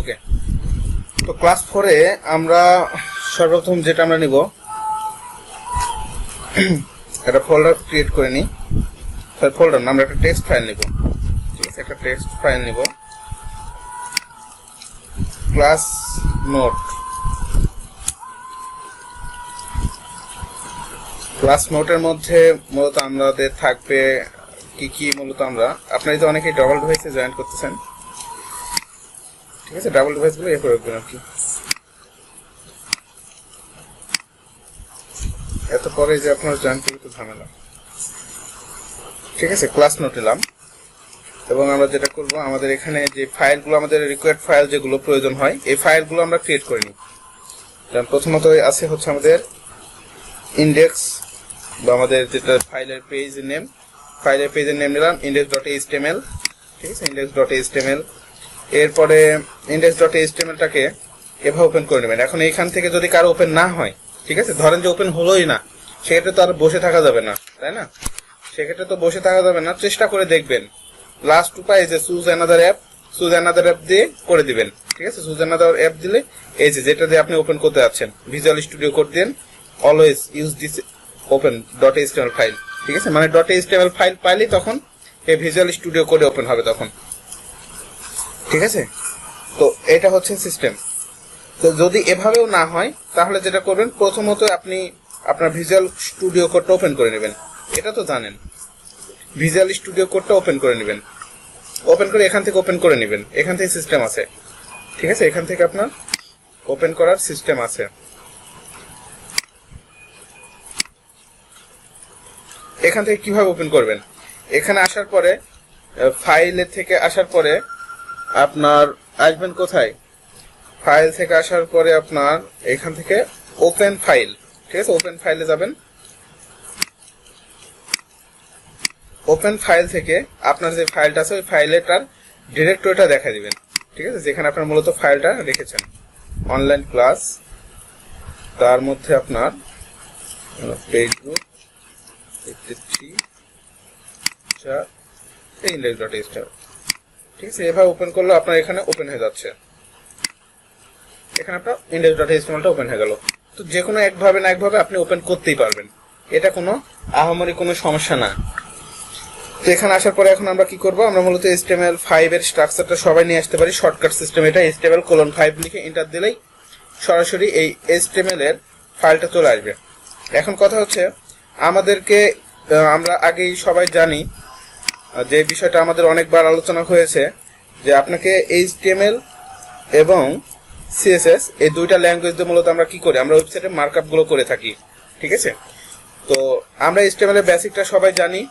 ওকে, তো ক্লাস 4 এ আমরা সর্বপ্রথম যেটা আমরা নিব একটা ফোল্ডার ক্রিয়েট করে নিই। ফোল্ডার না, আমরা একটা টেক্সট ফাইল নিব। ঠিক আছে, একটা টেক্সট ফাইল নিব, ক্লাস নোট। ক্লাস নোটের মধ্যে মূলত আমাদের থাকবে কি কি, মূলত আমরা আপনারা তো অনেকেই ডাবল ডিভাইসে জয়েন করতেছেন। ঠিক আছে, ডাবল ডিভাইস গুলো করে রাখবেন আর কি। এত পরে যে আপনারা জয়েন করতে তো ঝামেলা। ঠিক আছে, ক্লাস নোট নিলাম এবং আমরা যেটা করব, আমাদের এখানে যে ফাইলগুলো, আমাদের রিকোয়ার্ড ফাইল যেগুলো প্রয়োজন হয়, এই ফাইলগুলো আমরা ক্রিয়েট করে নিই। প্রথমত আছে হচ্ছে আমাদের ইন্ডেক্স, বা আমাদের যেটা ফাইলের পেজের নেম নিলাম index.html। ঠিক আছে, index.html। এরপরে index.html-টাকে এভাবে ওপেন করে নেবেন। এখন এইখান থেকে যদি কারো ওপেন না হয়, ঠিক আছে, ধরেন যে ওপেন হলোই না, সেক্ষেত্রে তো আর বসে থাকা যাবে না, তাই না? সেক্ষেত্রে তো বসে থাকা যাবে না, চেষ্টা করে দেখবেন। লাস্ট উপায় যে চুজ অ্যানাদার অ্যাপ দিয়ে করে দিবেন। ঠিক আছে, চুজ অ্যানাদার অ্যাপ দিলে এই যে যেটা দিয়ে আপনি ওপেন করতে যাচ্ছেন, visual studio code then, always use this open .html file. ঠিক আছে, মানে .html ফাইল পাইলেই তখন এই ভিজুয়াল স্টুডিও কোডে ওপেন হবে তখন। ঠিক আছে, তো এটা হচ্ছে সিস্টেম। তো যদি এভাবেও না হয়, তাহলে যেটা করবেন, প্রথমত আপনি আপনার ভিজুয়াল স্টুডিও কোডটা ওপেন করে নেবেন। এটা তো জানেন, ভিজুয়াল স্টুডিও কোডটা ওপেন করে নেবেন। ওপেন করে এখান থেকে ওপেন করে নেবেন, এখান থেকে সিস্টেম আছে। ঠিক আছে, এখান থেকে আপনার ওপেন করার সিস্টেম আছে। এখান থেকে কিভাবে ওপেন করবেন, এখানে আসার পরে ফাইলের থেকে আসার পরে আপনার আসবেন কোথায়, ফাইল থেকে আসার পরে আপনার এখান থেকে ওপেন ফাইল। ঠিক আছে, ওপেন ফাইলে যাবেন। ওপেন ফাইল থেকে আপনার যে ফাইলটা আছে ওই ফাইলেটার ডিরেক্টরিটা দেখা দিবেন। ঠিক আছে, যেখানে আপনার মূলত ফাইলটা রেখেছেন, অনলাইন ক্লাস, তার মধ্যে আপনার ফেসবুক index.html। ঠিক আছে, এভাবে ওপেন করলে আপনার এখানে ওপেন হয়ে যাচ্ছে। এখানে আপনার index.html-টা ওপেন হয়ে গেল। তো যে কোনো একভাবে না একভাবে আপনি ওপেন করতেই পারবেন, এটা কোনো আহামরি কোনো সমস্যা না। তো এখানে আসার পরে এখন আমরা কি করব, আমরা মূলত HTML5 এর স্ট্রাকচারটা সবাই নিয়ে আসতে পারি। শর্টকাট সিস্টেম এটা, HTML:5 লিখে এন্টার দিলেই সরাসরি এই HTML এর ফাইলটা চলে আসবে। এখন কথা হচ্ছে, আমাদেরকে আমরা আগেই সবাই জানি যে বিষয়টা আমাদের অনেকবার আলোচনা হয়েছে, যে আপনাকে HTML এবং CSS এই দুইটা ল্যাঙ্গুয়েজ দিয়ে মূলত আমরা কি করি, আমরা ওয়েবসাইটে মার্কআপ গুলো করে থাকি। ঠিক আছে, তো আমরা HTML এর বেসিকটা সবাই জানি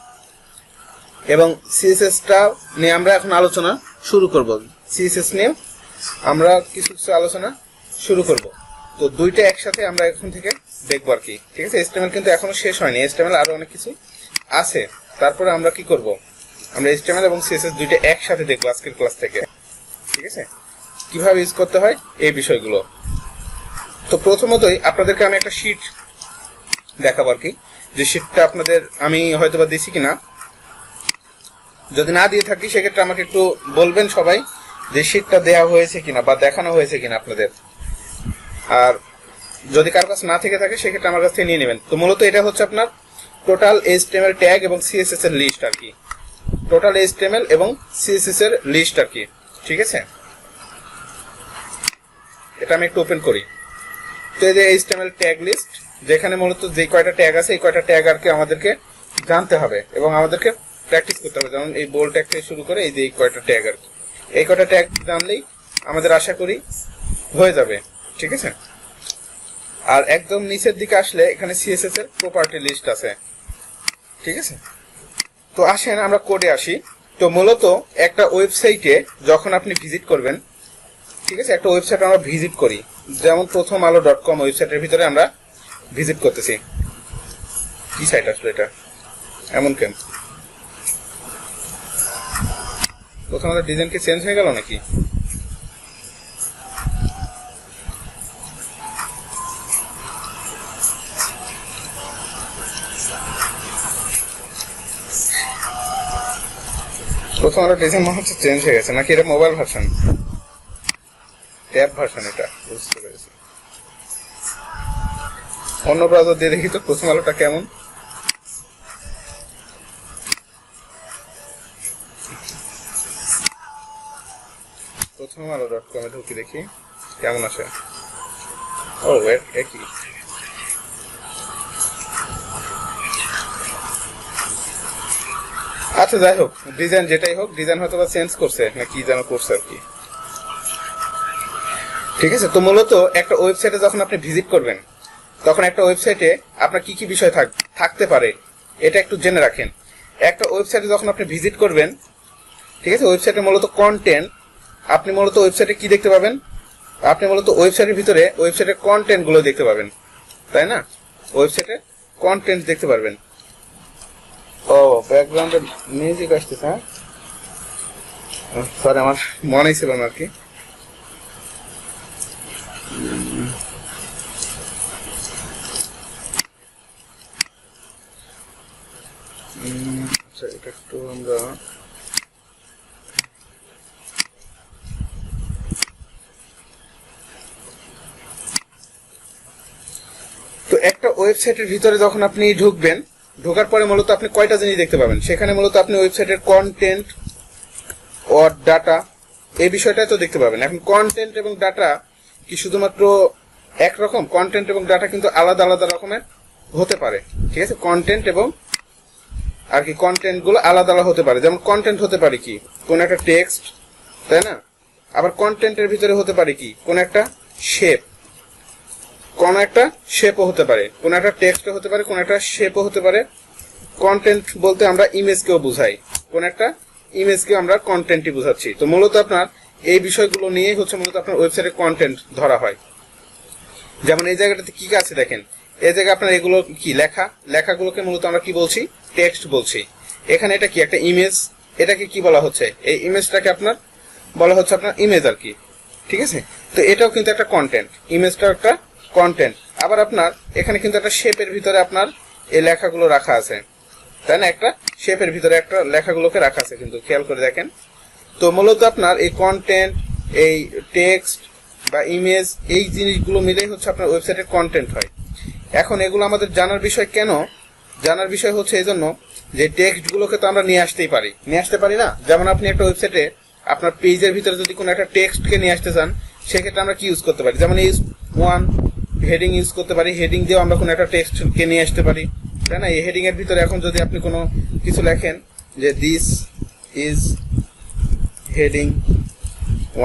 এবং CSS-টা নিয়ে আমরা এখন আলোচনা শুরু করব। CSS নিয়ে আমরা কিছু আলোচনা শুরু করব। তো দুইটা একসাথে আমরা এখন থেকে দেখবো আর কি। ঠিক আছে, HTML কিন্তু এখনো শেষ হয়নি, HTML আরো অনেক কিছু আছে। তারপরে আমরা কি করব, আমরা HTML এবং CSS দুইটা একসাথে দেখবো আজকের ক্লাস থেকে। ঠিক আছে, কিভাবে ইউজ করতে হয় এই বিষয়গুলো। তো প্রথমতই আপনাদেরকে আমি একটা শীট দেখাবো আর কি, যে শীটটা আপনাদের আমি হয়তোবা দিছি কিনা। যদি না দিয়ে থাকি সেক্ষেত্রে আমাকে একটু বলবেন সবাই যে শীটটা দেওয়া হয়েছে কিনা বা দেখানো হয়েছে কিনা আপনাদের। আর যদি কার কাছে না থেকে থাকে সেক্ষেত্রে আমার কাছ থেকে নিয়ে নেবেন। তো মূলত এটা হচ্ছে আপনার টোটাল HTML ট্যাগ এবং CSS এর লিস্ট আর কি, টোটাল HTML এবং CSS এর লিস্ট আর কি। ঠিক আছে, এটা আমি একটু ওপেন করি। তো এই যে HTML ট্যাগ লিস্ট, যেখানে মূলত যে কয়টা ট্যাগ আছে এই কয়টা ট্যাগ আর কি আমাদেরকে জানতে হবে এবং আমাদেরকে প্র্যাকটিস করতে হবে। যেমন এই বোল্ড ট্যাগ থেকে শুরু করে এই যে কয়টা ট্যাগ আর কি, এই কয়টা ট্যাগ জানলেই আমাদের আশা করি হয়ে যাবে। ঠিক আছে। আর একদম নিচের দিকে আসলে এখানে সিএসএস এর প্রপার্টি লিস্ট আছে, ঠিক আছে। তো আসেন আমরা কোডে আসি। তো মূলত একটা ওয়েবসাইটে যখন আপনি ভিজিট করবেন, ঠিক আছে, একটা ওয়েবসাইট আমরা ভিজিট করি, যেমন প্রথম আলো.com ওয়েবসাইটের ভিতরে আমরা ভিজিট করতেছি। কি সাইট আসলে এটা, এমন কেন? প্রথম আমাদের ডিজাইন কি চেঞ্জ হয়ে গেল নাকি? প্রথম আলো ডিজাইন মনে হচ্ছে চেঞ্জ হয়ে গেছে নাকি? এটা মোবাইল ভার্সন, ট্যাব ভার্সন, এটা বুঝতে পেরেছি। অন্য ব্রাউজার দিয়ে দেখি তো প্রথম আলোটা কেমন। প্রথম আলো.com এ ঢুকি দেখি কেমন আসে। ও একই। আচ্ছা যাই হোক, ডিজাইন যেটাই হোক, ডিজাইন হয়তো বা চেঞ্জ করছে না কি যেন করছে আর কি, ঠিক আছে। তো মূলত একটা ওয়েবসাইটে যখন আপনি ভিজিট করবেন, তখন একটা ওয়েবসাইটে আপনার কি কি বিষয় থাকতে পারে এটা একটু জেনে রাখেন। একটা ওয়েবসাইটে যখন আপনি ভিজিট করবেন, ঠিক আছে, ওয়েবসাইটে মূলত কন্টেন্ট, আপনি মূলত ওয়েবসাইটে কি দেখতে পাবেন? আপনি মূলত ওয়েবসাইটের ভিতরে ওয়েবসাইটের কন্টেন্ট গুলো দেখতে পাবেন, তাই না? ওয়েবসাইটে কন্টেন্ট দেখতে পারবেন। ও ব্যাকগ্রাউন্ডে মিউজিক আসতেছে, হ্যাঁ সরি আমার মনেই ছিল না আর কি। আচ্ছা এটা একটু আমরা তো একটা ওয়েবসাইটের ভিতরে যখন আপনি ঢুকবেন, ঢোকার পরে মূলত আপনি কয়টা জিনিস দেখতে পাবেন সেখানে? মূলত আপনি ওয়েবসাইটের কন্টেন্ট ও ডাটা, এই বিষয়টা তো দেখতে পাবেন। এখন কন্টেন্ট এবং ডাটা কি শুধুমাত্র একরকম? কন্টেন্ট এবং ডাটা কিন্তু আলাদা আলাদা রকমের হতে পারে, ঠিক আছে। কন্টেন্ট এবং আর কি কন্টেন্ট গুলো আলাদা আলাদা হতে পারে। যেমন কন্টেন্ট হতে পারে কি কোন একটা টেক্সট, তাই না? আবার কন্টেন্টের ভিতরে হতে পারে কি কোন একটা শেপ, কোন একটা শেপও হতে পারে, কোন একটা টেক্সটও হতে পারে, কোন একটা শেপও হতে পারে। কন্টেন্ট বলতে আমরা ইমেজকেও বুঝাই, কোন একটা ইমেজকে আমরা কন্টেন্টই বুঝাচ্ছি। তো মূলত আপনার এই বিষয়গুলো নিয়ে হচ্ছে মূলত আপনার ওয়েবসাইটে কন্টেন্ট ধরা হয়। যেমন এই জায়গাটাতে কি আছে দেখেন, এই জায়গায় আপনার এগুলো কি লেখা, লেখাগুলোকে মূলত আমরা কি বলছি? টেক্সট বলছি। এখানে এটা কি একটা ইমেজ, এটাকে কি বলা হচ্ছে? এই ইমেজটাকে আপনার বলা হচ্ছে আপনার ইমেজ আর কি, ঠিক আছে। তো এটাও কিন্তু একটা কন্টেন্ট, ইমেজটাও একটা কন্টেন্ট। আবার আপনার এখানে কিন্তু একটা শেপের ভিতরে আপনার এই লেখাগুলো রাখা আছে, তাই না? একটা শেপের ভিতরে একটা লেখাগুলোকে রাখা আছে, কিন্তু খেয়াল করে দেখেন। তো মূলত আপনার এই কন্টেন্ট, এই টেক্সট বা ইমেজ, এই জিনিসগুলো মিলেই হচ্ছে আপনার ওয়েবসাইটের কন্টেন্ট হয়। এখন এগুলো আমাদের জানার বিষয় কেন? জানার বিষয় হচ্ছে এই জন্য যে টেক্সটগুলোকে তো আমরা নিয়ে আসতে পারি না। যেমন আপনি একটা ওয়েবসাইটে আপনার পেজের ভিতরে যদি কোনো একটা টেক্সটকে নিয়ে আসতে চান, সেক্ষেত্রে আমরা কি ইউজ করতে পারি? যেমন এই ওয়ান হেডিং ইউজ করতে পারি, হেডিং দিয়েও আমরা কোনো একটা টেক্সটকে নিয়ে আসতে পারি, তাই না? এই হেডিং এর ভিতরে এখন যদি আপনি কোনো কিছু লেখেন যে দিস ইজ হেডিং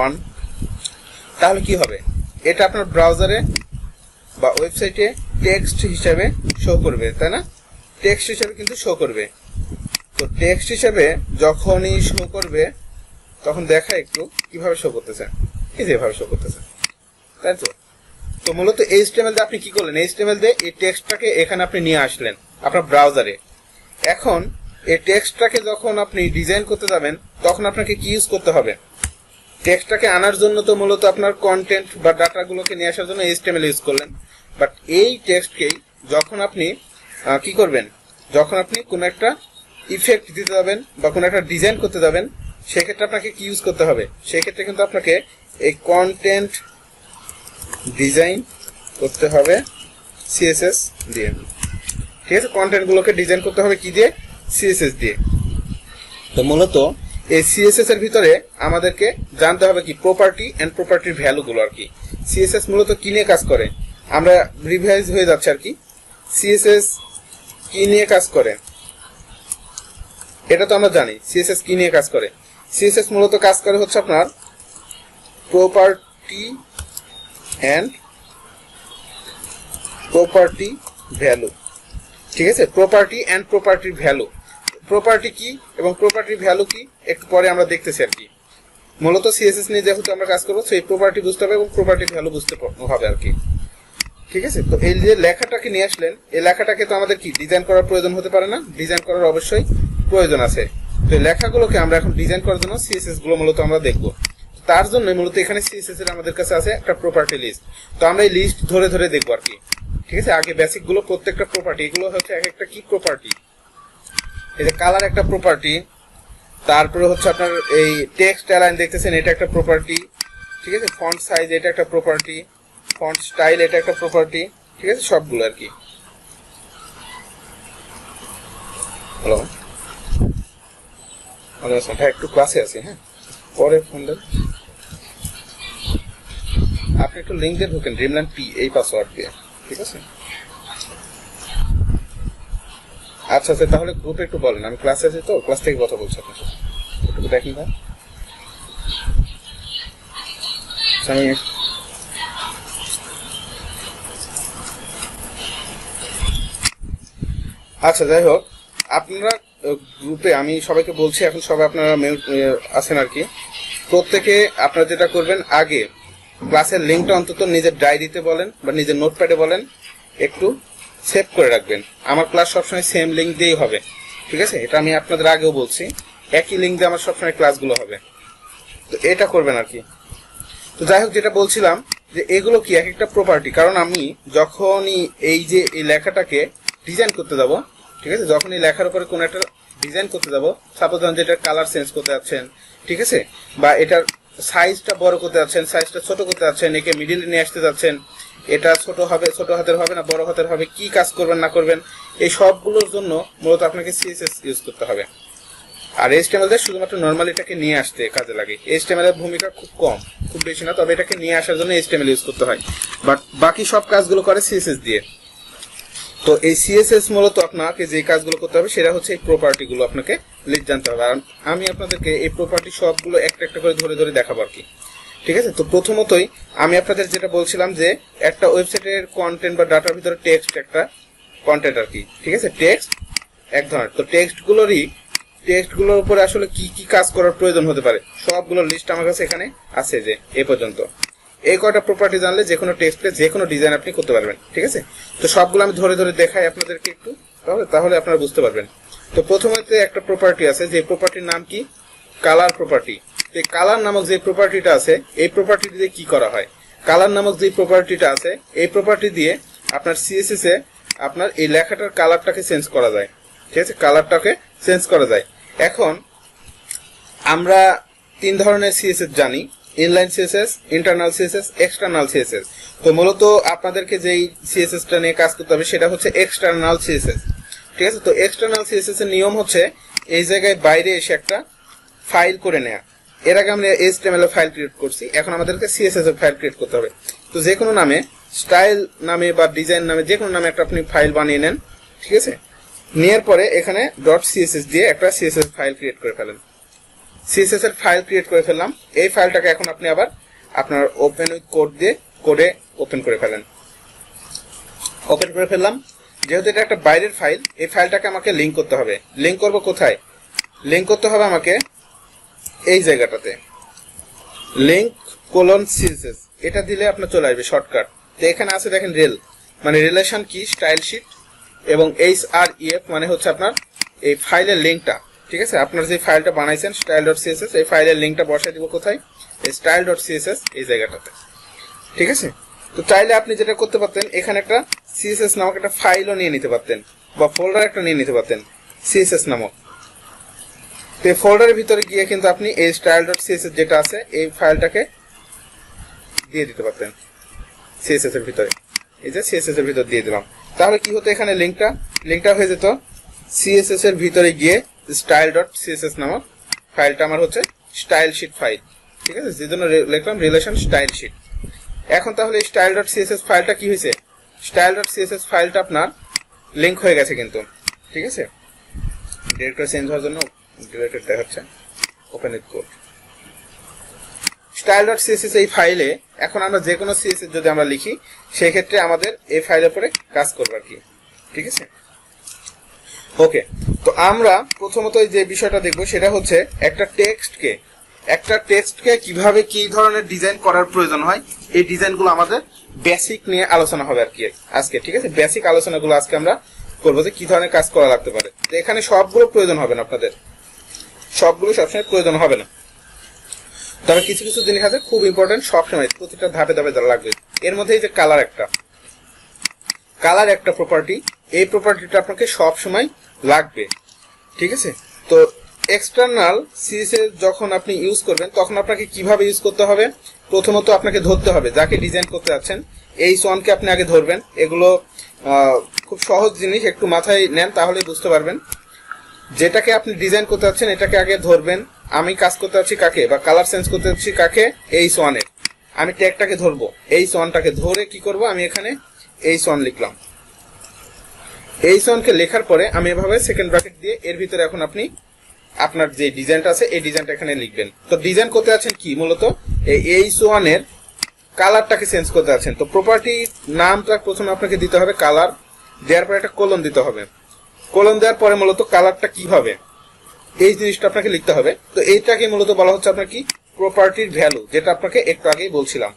1, তাহলে কি হবে? এটা আপনার ব্রাউজারে বা ওয়েবসাইটে টেক্সট হিসেবে শো করবে, তাই না? টেক্সট হিসেবে কিন্তু শো করবে। তো টেক্সট হিসেবে যখনই শো করবে, তখন দেখা একটু কিভাবে শো করতেছে, এই যেভাবে শো করতেছে, তাই তো। তো মূলত HTML দিয়ে আপনি কি করলেন? HTML দিয়ে এই টেক্সটটাকে এখানে আপনি নিয়ে আসলেন আপনার ব্রাউজারে। এখন এই টেক্সটটাকে যখন আপনি ডিজাইন করতে যাবেন, তখন আপনাকে কি ইউজ করতে হবে? টেক্সটটাকে আনার জন্য তো মূলত আপনার কন্টেন্ট বা ডাটাগুলোকে নিয়ে আসার জন্য HTML ইউজ করলেন। বাট এই টেক্সটকেই যখন আপনি কি করবেন, যখন আপনি কোনো একটা ইফেক্ট দিতে যাবেন বা কোনো একটা ডিজাইন করতে যাবেন, সেক্ষেত্রে আপনাকে কি ইউজ করতে হবে? সেক্ষেত্রে কিন্তু আপনাকে এই কন্টেন্ট ডিজাইন করতে হবে CSS দিয়ে, ঠিক আছে। কন্টেন্টগুলোকে ডিজাইন করতে হবে কি দিয়ে? CSS দিয়ে। তো মূলত এই CSS এর ভিতরে আমাদেরকে জানতে হবে কি প্রপার্টি এন্ড প্রপার্টির ভ্যালুগুলো আর কি। CSS মূলত কি নিয়ে কাজ করে? আমরা রিভাইজ হয়ে যাচ্ছে আর কি। CSS কি নিয়ে কাজ করে এটা তো আমরা জানি। CSS কি নিয়ে কাজ করে? CSS মূলত কাজ করে হচ্ছে আপনার প্রপার্টি এন্ড প্রপার্টি ভ্যালু, ঠিক আছে, প্রপার্টি অ্যান্ড প্রপার্টির ভ্যালু। প্রপার্টি কি এবং প্রপার্টির ভ্যালু কি একটু পরে আমরা দেখতেছি আর কি। মূলত সিএসএস নিয়ে যেহেতু আমরা কাজ করবো, সেই প্রপার্টি বুঝতে হবে এবং প্রপার্টির ভ্যালু বুঝতে হবে আর কি। ঠিক আছে, তো এই যে লেখাটাকে নিয়ে আসলেন, এই লেখাটাকে তো আমাদের কি ডিজাইন করার প্রয়োজন হতে পারে না? ডিজাইন করার অবশ্যই প্রয়োজন আছে। তো এই লেখাগুলোকে আমরা এখন ডিজাইন করার জন্য সিএসএস গুলো মূলত আমরা দেখবো। তার জন্য মূলত এখানে সিএসএস এর আমাদের কাছে আছে একটা প্রপার্টি লিস্ট। তো আমরা এই লিস্ট ধরে ধরে দেখবো আর কি। ঠিক আছে, আগে বেসিক গুলো প্রত্যেকটা প্রপার্টি, এগুলো হচ্ছে এক একটা কি প্রপার্টি। এই যে কালার একটা প্রপার্টি, তারপরে হচ্ছে আপনার এই টেক্সট অ্যালাইন দেখতেছেন, এটা একটা প্রপার্টি। ঠিক আছে, ফন্ট সাইজ এটা একটা প্রপার্টি, ফন্ট স্টাইল এটা একটা প্রপার্টি। ঠিক আছে, সবগুলো আর কি। হ্যালো, ভাই একটু ক্লাসে আছি, হ্যাঁ, পরে ফোন দেন। আপনি একটু লিঙ্ক দিয়ে ঢোকেন, ড্রিমল্যান্ড পি এই পাসওয়ার্ড দিয়ে। ঠিক আছে, আচ্ছা আচ্ছা, তাহলে গ্রুপে একটু বলেন, আমি ক্লাসে আছি তো, ক্লাস থেকে কথা বলছি আপনার সাথে, একটু দেখেন ভাই। আমি আচ্ছা, যাই হোক, আপনারা গ্রুপে, আমি সবাইকে বলছি এখন সবাই আপনারা আছেন আর কি। প্রত্যেকে আপনারা যেটা করবেন, আগে ক্লাসের লিঙ্কটা অন্তত নিজের ডায়েরিতে বলেন বা নিজের নোটপ্যাডে বলেন, একটু সেভ করে রাখবেন। আমার ক্লাস সবসময় সেম লিঙ্ক দিয়েই হবে। ঠিক আছে, এটা আমি আপনাদের আগেও বলছি, একই লিঙ্ক দিয়ে আমার সবসময় ক্লাসগুলো হবে। তো এটা করবেন আর কি। তো যাই হোক, যেটা বলছিলাম যে এগুলো কি এক একটা প্রপার্টি। কারণ আমি যখনই এই যে এই লেখাটাকে ডিজাইন করতে যাব, ঠিক আছে, যখন এই লেখার উপরে কোনো একটা ডিজাইন করতে যাব, সাপোজ ধরুন যেটার কালার চেঞ্জ করতে যাচ্ছেন, ঠিক আছে, বা এটার সাইজটা বড় করতে যাচ্ছেন, সাইজটা ছোট করতে যাচ্ছেন, একে মিডিলে নিয়ে আসতে যাচ্ছেন, এটা ছোট হবে, ছোট হাতের হবে না বড় হাতের হবে, কি কাজ করবেন না করবেন, এই সবগুলোর জন্য মূলত আপনাকে সিএসএস ইউজ করতে হবে। আর এইচটিএমএল এর শুধুমাত্র নরমাল এটাকে নিয়ে আসতে কাজে লাগে। এইচটিএমএল এর ভূমিকা খুব কম, খুব বেশি না, তবে এটাকে নিয়ে আসার জন্য এইচটিএমএল ইউজ করতে হয়। বাট বাকি সব কাজগুলো করে সিএসএস দিয়ে। তো এই সিএসএস মূলত আপনাকে যে কাজগুলো করতে হবে সেটা হচ্ছে এই প্রপার্টি গুলো আপনাকে লিস্ট জানতে হবে। আর আমি আপনাদেরকে এই প্রপার্টি সবগুলো একটা একটা করে ধরে ধরে দেখাবো আর কি। ঠিক আছে, তো প্রথমতই আমি আপনাদের যেটা বলছিলাম যে একটা ওয়েবসাইটের কন্টেন্ট বা ডাটার ভিতরে টেক্সট একটা কন্টেন্ট আর কি। ঠিক আছে, টেক্সট এক ধরনের। তো টেক্সটগুলোর উপরে আসলে কি কি কাজ করার প্রয়োজন হতে পারে সবগুলোর লিস্ট আমার কাছে এখানে আছে। যে এ পর্যন্ত এই কয়টা প্রপার্টি জানলে যে কোনো টেক্সটে যে কোনো ডিজাইন আপনি করতে পারবেন। ঠিক আছে, তো সবগুলো আমি ধরে ধরে দেখাই আপনাদেরকে একটু, তাহলে আপনারা বুঝতে পারবেন। তো প্রথমত একটা প্রপার্টি আছে, যে প্রপার্টির নাম কি? Colour property. এই কালার নামক যে প্রপার্টিটা আছে, এই প্রপার্টি দিয়ে কি করা হয়? কালার নামক যে প্রপার্টিটা আছে, এই প্রপার্টি দিয়ে আপনার সিএসএস এ আপনার এই লেখাটার কালারটাকে চেঞ্জ করা যায়। ঠিক আছে, কালারটাকে চেঞ্জ করা যায়। এখন আমরা তিন ধরনের সিএসএস জানি: inline CSS, internal CSS, external CSS. তো মূলত আপনাদেরকে যেই সিএসএসটা নিয়ে কাজ করতে হবে সেটা হচ্ছে এক্সটার্নাল সিএসএস। ঠিক আছে, তো এক্সটার্নাল সিএসএস এর নিয়ম হচ্ছে এই জায়গায় বাইরে এসে একটা ফাইল করে নেয়া। এর আগে আমরা এইচটিএমএল এর ফাইল ক্রিয়েট করছি, এখন আমাদেরকে সিএসএস এর ফাইল ক্রিয়েট করতে হবে। তো যে কোনো নামে, স্টাইল নামে বা ডিজাইন নামে যে কোনো নামে একটা আপনি ফাইল বানিয়ে নেন। ঠিক আছে, নেওয়ার পরে এখানে ডট সিএসএস দিয়ে একটা সিএসএস ফাইল ক্রিয়েট করে ফেলেন। সিএসএস এর ফাইল ক্রিয়েট করে ফেললাম। এই ফাইলটাকে এখন আপনি আবার আপনার ওপেন উইথ কোড দিয়ে কোডে ওপেন করে ফেলেন। ওপেন করে ফেললাম। যেহেতু এটা একটা বাইরের ফাইল, এই ফাইলটাকে আমাকে লিঙ্ক করতে হবে। লিঙ্ক করব কোথায়? লিঙ্ক করতে হবে আমাকে এই জায়গাটাতে, লিঙ্ক কোলন সিএসএস। এটা দিলে আপনার চলে আসবে শর্টকাট। তো এখানে আছে দেখেন রেল, মানে রিলেশন কি স্টাইল শিট, এবং HREF মানে হচ্ছে আপনার এই ফাইলের লিঙ্কটা। ঠিক আছে, আপনার যে ফাইলটা বানাইছেন style.css, এই ফাইলের লিঙ্কটা বসাই দিব কোথায়? এই style.css এই জায়গাটাতে। ঠিক আছে, তো চাইলে আপনি যেটা করতে পারতেন, এখানে একটা CSS নামক একটা ফাইলও নিয়ে নিতে পারতেন, বা ফোল্ডার একটা নিয়ে নিতে পারতেন CSS নামক। তো এই ফোল্ডারের ভিতরে গিয়ে কিন্তু আপনি এই style.css যেটা আছে এই ফাইলটাকে দিয়ে দিতে পারতেন CSS এর ভিতরে। এই যে CSS এর ভিতর দিয়ে দিলাম, তাহলে কি হতো? এখানে লিঙ্কটা হয়ে যেত CSS এর ভিতরে গিয়ে style.css নামক ফাইলটা আমার হচ্ছে স্টাইল শিট ফাইল। ঠিক আছে, যে জন্য লিখলাম রিলেশন স্টাইল শিট। এখন তাহলে style.css ফাইলটা কি হয়েছে? style.css ফাইলটা আপনার লিঙ্ক হয়ে গেছে কিন্তু। ঠিক আছে, ডিরেক্টরি চেঞ্জ হওয়ার জন্য ডিলেটেড দেখাচ্ছে। Open with code. style.css এই ফাইলে এখন আমরা যে কোনো সিএসএস যদি আমরা লিখি সেই ক্ষেত্রে আমাদের এই ফাইলের উপরে কাজ করবে আর কি। ঠিক আছে, ওকে। তো আমরা প্রথমত যে বিষয়টা দেখব সেটা হচ্ছে একটা টেক্সটকে কিভাবে কি ধরনের ডিজাইন করার প্রয়োজন হয়, এই ডিজাইনগুলো আমাদের বেসিক নিয়ে আলোচনা হবে আর কি আজকে। ঠিক আছে, বেসিক আলোচনাগুলো আজকে আমরা করবো যে কি ধরনের কাজ করা লাগতে পারে। তো এখানে সবগুলো প্রয়োজন হবে না, আপনাদের সবগুলো সবসময় প্রয়োজন হবে না, তবে কিছু কিছু জিনিস আছে খুব ইম্পর্টেন্ট, সবসময় প্রতিটা ধাপে ধাপে লাগবে। এর মধ্যে এই যে কালার একটা প্রপার্টি, এই প্রপার্টিটা আপনাকে সব সময় লাগবে। ঠিক আছে, তো এক্সটার্নাল সিএসএস যখন আপনি ইউজ করবেন তখন আপনাকে কিভাবে ইউজ করতে হবে, প্রথমত আপনাকে ধরতে হবে যাকে ডিজাইন করতে যাচ্ছেন H1 কে আপনি আগে ধরবেন। এগুলো খুব সহজ জিনিস, একটু মাথায় নেন তাহলেই বুঝতে পারবেন। যেটাকে আপনি ডিজাইন করতে যাচ্ছেন এটাকে আগে ধরবেন। আমি কাজ করতে যাচ্ছি কাকে, বা কালার চেঞ্জ করতে যাচ্ছি কাকে, H1 এর। আমি ট্যাগটাকে ধরবো, H1টাকে ধরে কি করব, আমি এখানে H1 লিখলাম। H1 কে লেখার পরে আমি এভাবে সেকেন্ড ব্র্যাকেট দিয়ে এর ভিতরে এখন আপনি আপনার যে ডিজাইনটা আছে এই ডিজাইনটা এখানে লিখবেন। তো ডিজাইন করতে যাচ্ছেন কি, মূলত এই H1 এর কালারটাকে চেঞ্জ করতে যাচ্ছেন। তো প্রপার্টি নামটা প্রথমে আপনাকে দিতে হবে কালার, দেওয়ার পরে একটা কোলন দিতে হবে। কোলন দেওয়ার পরে মূলত কালারটা কি হবে এই জিনিসটা আপনাকে লিখতে হবে। তো এইটাকে মূলত বলা হচ্ছে আপনার কি, প্রপার্টির ভ্যালু, যেটা আপনাকে একটু আগেই বলছিলাম।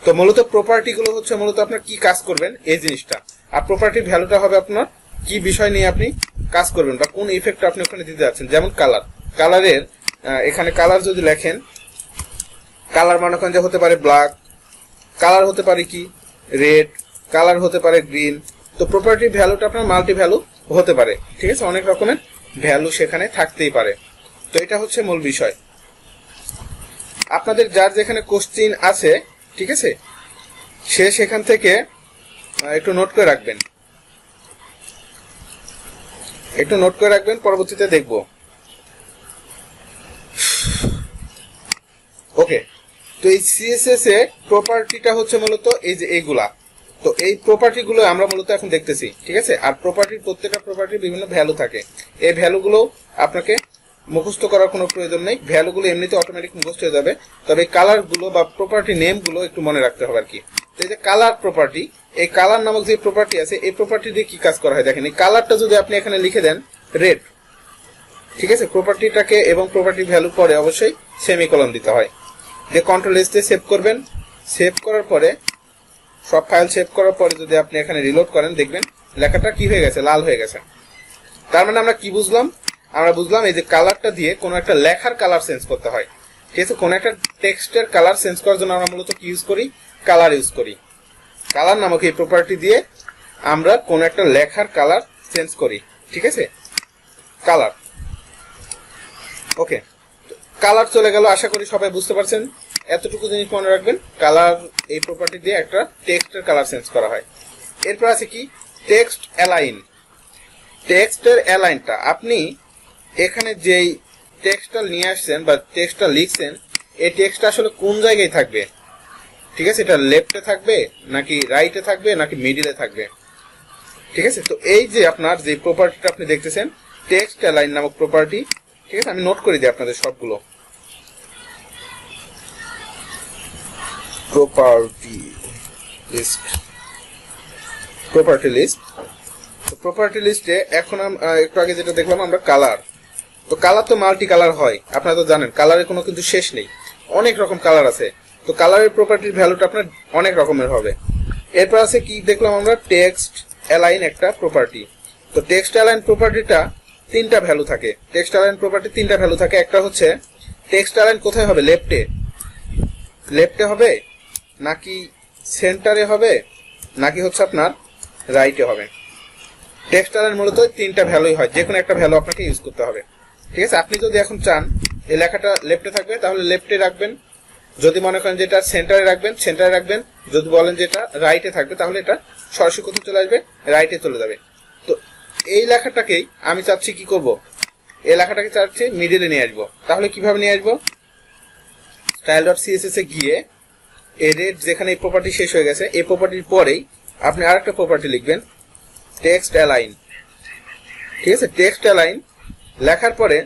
তো মূলত প্রপার্টি গুলো হচ্ছে মূলত আপনার কি কাজ করবেন এই জিনিসটা, আর প্রপার্টির ভ্যালুটা হবে আপনার কি বিষয় নিয়ে আপনি কাজ করবেন বা কোন ইফেক্ট আপনি ওখানে দিতে যাচ্ছেন। যেমন কালারের এখানে কালার যদি লেখেন, কালার মনে করেন যে হতে পারে ব্ল্যাক, কালার হতে পারে কি রেড, কালার হতে পারে গ্রিন। তো প্রপার্টির ভ্যালুটা আপনার মাল্টি ভ্যালু হতে পারে। ঠিক আছে, অনেক রকমের ভ্যালু সেখানে থাকতেই পারে। তো এটা হচ্ছে মূল বিষয়। আপনাদের যার যেখানে কোশ্চিন আছে, ঠিক আছে, সে সেখান থেকে একটু নোট করে রাখবেন, পরবর্তীতে দেখব। ওকে, তো এই সিএসএস এ প্রপার্টিটা হচ্ছে মূলত এই যে এইগুলা। তো এই প্রপার্টি গুলো আমরা মূলত এখন দেখতেছি। ঠিক আছে, আর প্রত্যেকটা প্রপার্টির বিভিন্ন ভ্যালু থাকে। এই ভ্যালুগুলো আপনাকে মুখস্থ করার কোনো প্রয়োজন নেই, ভ্যালুগুলো এমনিতে অটোমেটিক মুখস্থ হয়ে যাবে। তবে এই কালার গুলো বা প্রপার্টি নেম গুলো একটু মনে রাখতে হবে আর কি। তো এই যে কালার প্রপার্টি, এই কালার নামক যে প্রপার্টি আছে এই প্রপার্টি দিয়ে কি কাজ করা হয় দেখেন। এই কালারটা যদি আপনি এখানে লিখে দেন রেড, ঠিক আছে, প্রপার্টিটাকে এবং প্রপার্টি ভ্যালু পরে অবশ্যই সেমিকোলন দিতে হয়। যে কন্ট্রোল এস দিয়ে সেভ করবেন, সেভ করার পরে সব ফাইল সেভ করার পরে যদি আপনি এখানে রিলোড করেন দেখবেন লেখাটা কি হয়ে গেছে, লাল হয়ে গেছে। তার মানে আমরা কি বুঝলাম, আমরা বুঝলাম এই যে কালারটা দিয়ে কোনো একটা লেখার কালার চেঞ্জ করতে হয়। ঠিক আছে, কোনো একটা টেক্সটের কালার চেঞ্জ করার জন্য আমরা মূলত কি ইউজ করি, কালার ইউজ করি। কালার নামক এই প্রপার্টি দিয়ে আমরা কোনো একটা লেখার কালার চেঞ্জ করি। ঠিক আছে, কালার। ওকে, কালার চলে গেল, আশা করি সবাই বুঝতে পারছেন। এতটুকু জিনিস মনে রাখবেন, কালার এই প্রপার্টি দিয়ে একটা টেক্সটের কালার চেঞ্জ করা হয়। এরপর আছে কি, টেক্সট অ্যালাইন। টেক্সটের অ্যালাইনটা আপনি এখানে যেই টেক্সটটা নিয়ে আসছেন বা টেক্সটটা লিখছেন, এই টেক্সটটা আসলে কোন জায়গায় থাকবে। ঠিক আছে, এটা লেফটে থাকবে নাকি রাইটে থাকবে নাকি মিডিলে থাকবে। ঠিক আছে, তো এই যে আপনার যে প্রপার্টিটা আপনি দেখতেছেন টেক্সট অ্যালাইন নামক প্রপার্টি। ঠিক আছে, আমি নোট করে দিই আপনাদের সবগুলো। Property list. তো প্রপার্টি লিস্টে এখন একটু আগে যেটা দেখলাম আমরা কালার। তো কালার তো মাল্টি কালার হয়, আপনারা তো জানেন, কালারের কোনো কিন্তু শেষ নেই, অনেক রকম কালার আছে। তো কালারের প্রপার্টির ভ্যালুটা আপনার অনেক রকমের হবে। এরপর আছে কি দেখলাম আমরা, টেক্সট অ্যালাইন একটা প্রপার্টি। তো টেক্সট অ্যালাইন প্রপার্টিটা তিনটা ভ্যালু থাকে। টেক্সট অ্যালাইন প্রপার্টি তিনটা ভ্যালু থাকে। একটা হচ্ছে টেক্সট অ্যালাইন কোথায় হবে, লেফটে হবে নাকি সেন্টারে হবে নাকি হচ্ছে আপনার রাইটে হবে। টেক্সট অ্যালাইন মূলত তিনটা ভ্যালুই হয়, যে কোনো একটা ভ্যালু আপনাকে ইউজ করতে হবে। ঠিক আছে, আপনি যদি এখন চান এই লেখাটা লেফটে থাকবে তাহলে লেফটে রাখবেন, যদি মনে করেন যেটা সেন্টারে রাখবেন, যদি বলেন যেটা রাইটে থাকবে তাহলে এটা সরাসরি কোথায় চলে আসবে, রাইটে চলে যাবে। তো এই লেখাটাকেই আমি চাচ্ছি কি করব, এই লেখাটাকে চাচ্ছি মিডিলে নিয়ে আসবো। তাহলে কিভাবে নিয়ে আসবো, style.css এ গিয়ে এডিট, যেখানে এই প্রপার্টি শেষ হয়ে গেছে এই প্রপার্টির পরেই আপনি আরেকটা প্রপার্টি লিখবেন, টেক্সট অ্যালাইন। ঠিক আছে, টেক্সট অ্যালাইন লেখার পরে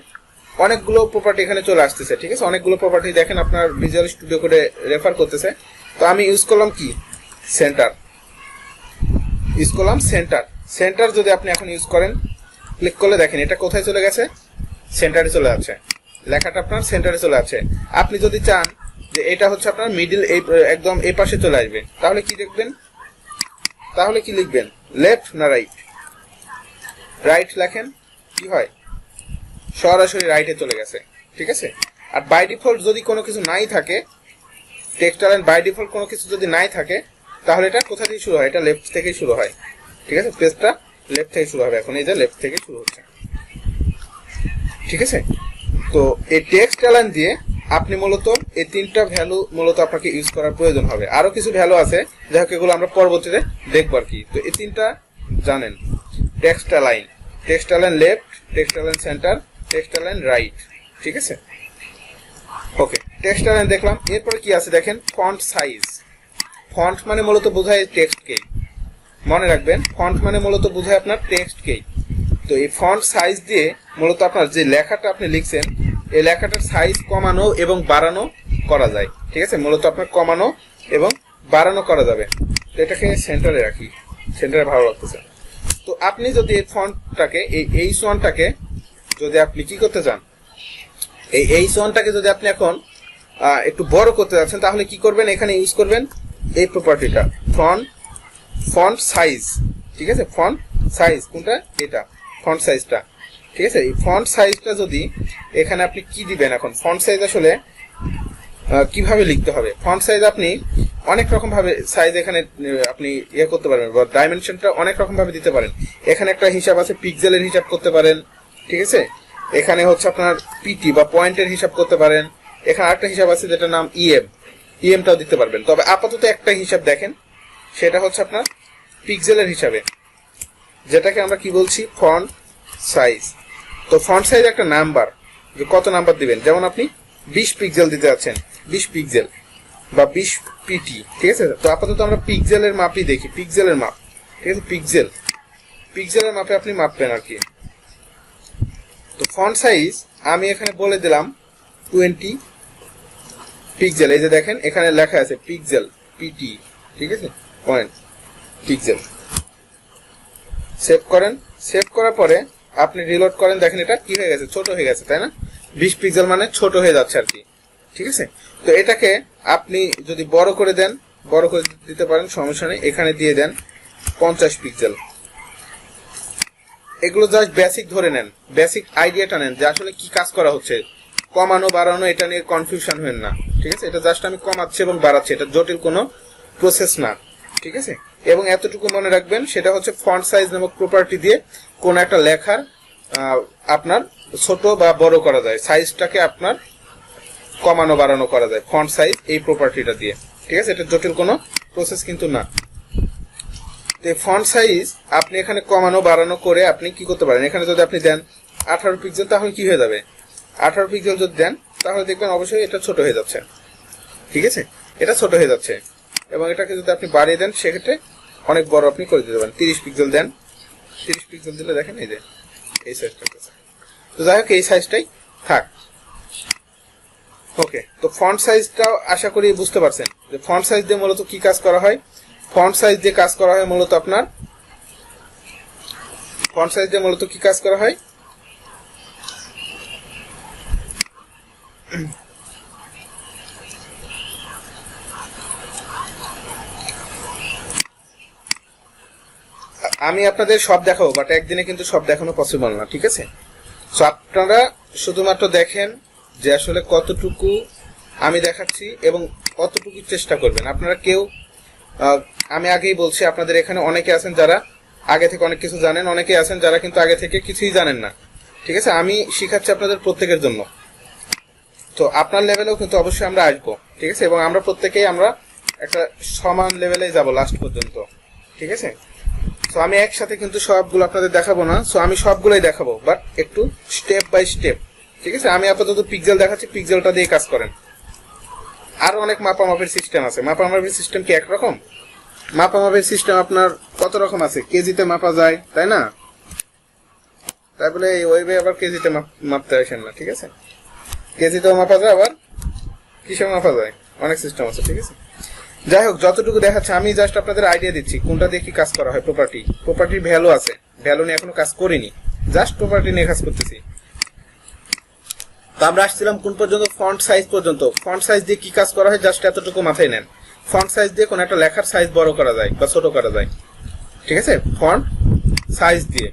অনেকগুলো প্রপার্টি এখানে চলে আসতেছে, ঠিক আছে, অনেকগুলো প্রপার্টি দেখেন আপনার ভিজুয়াল স্টুডিও কোডে রেফার করতেছে। তো আমি ইউজ করলাম কি সেন্টার, ইউজ করলাম সেন্টার। সেন্টার যদি আপনি এখন ইউজ করেন, ক্লিক করলে দেখেন এটা কোথায় চলে গেছে, সেন্টারে চলে যাচ্ছে, লেখাটা আপনার সেন্টারে চলে যাচ্ছে। আপনি যদি চান যে এটা হচ্ছে আপনার মিডল, এই একদম এই পাশে চলে আসবে, তাহলে কি দেখবেন, তাহলে কি লিখবেন, লেফট না রাইট? রাইট লেখেন, কি হয়, সরাসরি রাইটে চলে গেছে, ঠিক আছে। আর বাই ডিফল্ট যদি কোনো কিছু নাই থাকে, টেক্সট অ্যালাইন বাই ডিফল্ট কোনো কিছু যদি নাই থাকে, তাহলে এটা কোথা থেকে শুরু হয়, এটা লেফট থেকেই শুরু হয়, ঠিক আছে, পেজটা লেফট থেকে শুরু হবে। এখন এই যে লেফট থেকে শুরু হচ্ছে, ঠিক আছে। তো এই টেক্সট অ্যালাইন দিয়ে আপনি মূলত এই তিনটা ভ্যালু মূলত আপনাকে ইউজ করার প্রয়োজন হবে। আরো কিছু ভ্যালু আছে, যাই হোক এগুলো আমরা পরবর্তীতে দেখবো আর কি। তো এই তিনটা জানেন, text align, text align left, text align centre, text align right, ঠিক আছে। ওকে, টেক্সট অ্যালাইন দেখলাম। এরপরে কি আছে দেখেন, ফন্ট সাইজ। ফন্ট মানে মূলত বোঝায় টেক্সটকে, মনে রাখবেন, ফন্ট মানে মূলত বোঝায় আপনার টেক্সটকে। তো এই ফন্ট সাইজ দিয়ে মূলত আপনার যে লেখাটা আপনি লিখছেন, এই লেখাটার সাইজ কমানো এবং বাড়ানো করা যায়, ঠিক আছে, মূলত আপনার কমানো এবং বাড়ানো করা যাবে। তো এটাকে সেন্টারে রাখি, সেন্টারে ভালো লাগতেছে। তো আপনি যদি এই ফন্টটাকে, এই H1টাকে যদি আপনি কি করতে চান, এই H1টাকে যদি আপনি এখন একটু বড় করতে যাচ্ছেন, তাহলে কি করবেন, এখানে ইউজ করবেন এই প্রপার্টিটা, ফন্ট সাইজ, ঠিক আছে, ফন্ট সাইজ কোনটা, এটা ফন্ট সাইজটা, ঠিক আছে। এই ফন্ট সাইজটা যদি এখানে আপনি কি দিবেন, এখন ফন্ট সাইজ আসলে কিভাবে লিখতে হবে, ফন্ট সাইজ আপনি অনেক রকম ভাবে সাইজ এখানে আপনি ইয়ে করতে পারবেন, বা ডাইমেনশনটা অনেক রকম ভাবে দিতে পারেন। এখানে একটা হিসাব আছে, পিক্সেলের হিসাব করতে পারেন, ঠিক আছে। এখানে হচ্ছে আপনার পিটি বা পয়েন্টের হিসাব করতে পারেন। এখানে আরেকটা হিসাব আছে যেটার নাম ইএমটাও দিতে পারবেন। তবে আপাতত একটা হিসাব দেখেন, সেটা হচ্ছে আপনার পিক্সেলের হিসাবে, যেটাকে আমরা কি বলছি, ফন্ট সাইজ। তো ফন্ট সাইজ একটা নাম্বার, যে কত নাম্বার দিবেন, যেমন আপনি 20 পিক্সেল দিতে যাচ্ছেন, 20 পিক্সেল বা 20 পিটি, ঠিক আছে। তো আপাতত আমরা পিক্সেলের মাপই দেখি, পিক্সেলের মাপ, ঠিক আছে, পিক্সেলের মাপে আপনি মাপবেন আর কি। তো ফন্ট সাইজ আমি এখানে বলে দিলাম 20 পিক্সেল। এই যে দেখেন এখানে লেখা আছে পিক্সেল, পিটি, ঠিক আছে, পয়েন্ট পিক্সেল। সেভ করেন, সেভ করার পরে আপনি রিলোড করেন, দেখেন এটা কি হয়ে গেছে, ছোট হয়ে গেছে, তাই না? 20 পিক্সেল মানে ছোট হয়ে যাচ্ছে আর কি, ঠিক আছে। তো এটাকে আপনি যদি বড় করে দেন, বড় করে দিতে পারেন, সমস্যা নেই। এখানে দিয়ে দেন 50 পিক্সেল। এগুলো জাস্ট বেসিক ধরে নেন, বেসিক আইডিয়াটা নেন যে আসলে কি কাজ করা হচ্ছে, কমানো বাড়ানো এটা নিয়ে কনফিউশন হবেন না, ঠিক আছে। এটা জাস্ট আমি কমাচ্ছি এবং বাড়াচ্ছি, এটা জটিল কোনো প্রসেস না, ঠিক আছে। এবং এতটুকু মনে রাখবেন, সেটা হচ্ছে ফন্ট সাইজ নামক প্রপার্টি দিয়ে কোন একটা লেখার আপনার ছোট বা বড় করা যায়, সাইজটাকে আপনার কমানো বাড়ানো করা যায় ফন্ট সাইজ এই প্রপার্টিটা দিয়ে, ঠিক আছে। এটা জটিল কোনো প্রসেস কিন্তু না। তো ফন্ট সাইজ আপনি এখানে কমানো বাড়ানো করে আপনি কি করতে পারেন, এখানে যদি আপনি দেন 18 পিক্সেল, তাহলে কি হয়ে যাবে, 18 পিক্সেল যদি দেন তাহলে দেখবেন অবশ্যই এটা ছোট হয়ে যাচ্ছে, ঠিক আছে, এটা ছোট হয়ে যাচ্ছে। এবং এটাকে যদি আপনি বাড়িয়ে দেন, সেক্ষেত্রে অনেক বড় আপনি করে দিতে পারেন। 30 পিক্সেল দেন, 30 পিক্সেল দিলে দেখেন এই যে এই সাইজটা। তো যাই হোক এই সাইজটাই থাক। ওকে, তো ফন্ট সাইজটাও আশা করি বুঝতে পারছেন যে ফন্ট সাইজ দিয়ে মূলত কি কাজ করা হয়। ফন্ট সাইজ দিয়ে কাজ করা হয় মূলত আপনার, ফন্ট সাইজ দিয়ে মূলত কি কাজ করা হয়, আমি আপনাদের সব দেখাবো, বাট একদিনে কিন্তু সব দেখানো পসিবল না, ঠিক আছে। সো আপনারা শুধুমাত্র দেখেন যে আসলে কতটুকু আমি দেখাচ্ছি এবং কতটুকু চেষ্টা করবেন আপনারা। কেউ আমি আগেই বলছি, আপনাদের এখানে অনেকে আছেন যারা আগে থেকে অনেক কিছু জানেন, অনেকে আছেন যারা কিন্তু আগে থেকে কিছুই জানেন না, ঠিক আছে। আমি শিখাচ্ছি আপনাদের প্রত্যেকের জন্য। তো আপনার লেভেলেও কিন্তু অবশ্যই আমরা আসবো, ঠিক আছে, এবং আমরা প্রত্যেকেই আমরা একটা সমান লেভেলে যাব লাস্ট পর্যন্ত, ঠিক আছে। সো আমি একসাথে কিন্তু সবগুলো আপনাদের দেখাবো না, সো আমি সবগুলোই দেখাবো, বাট একটু স্টেপ বাই স্টেপ, ঠিক আছে। আমি আপাতত পিক্সেল দেখাচ্ছি, পিক্সেলটা দিয়ে কাজ করেন। আরো অনেক মাপামাপির সিস্টেম আছে। মাপামাপির সিস্টেম কি একরকম? মাপামাপির সিস্টেম আপনার কত রকম আছে, কেজিতে মাপা যায়, তাই না? তাই বলে এই ওয়েবে আবার কেজিতে মাপতে আসেন না, ঠিক আছে? কেজিতেও মাপা যায়, আবার কিসে মাপা যায়, অনেক সিস্টেম আছে, ঠিক আছে? যাই হোক, যতটুকু দেখাচ্ছে আমি জাস্ট আপনাদের আইডিয়া দিচ্ছি কোনটা দিয়ে কি কাজ করা হয়। প্রপার্টির ভ্যালু আছে, ভ্যালু নিয়ে এখনো কাজ করিনি, জাস্ট প্রপার্টি নিয়ে কাজ করতেছি। তো আমরা আসছিলাম কোন পর্যন্ত? ফন্ট সাইজ পর্যন্ত। ফন্ট সাইজ দিয়ে কি কাজ করা হয় জাস্ট এতটুকু মাথায় নেন। ফন্ট সাইজ দিয়ে কোন একটা লেখার সাইজ বড় করা যায় বা ছোট করা যায়, ঠিক আছে? ফন্ট সাইজ দিয়ে।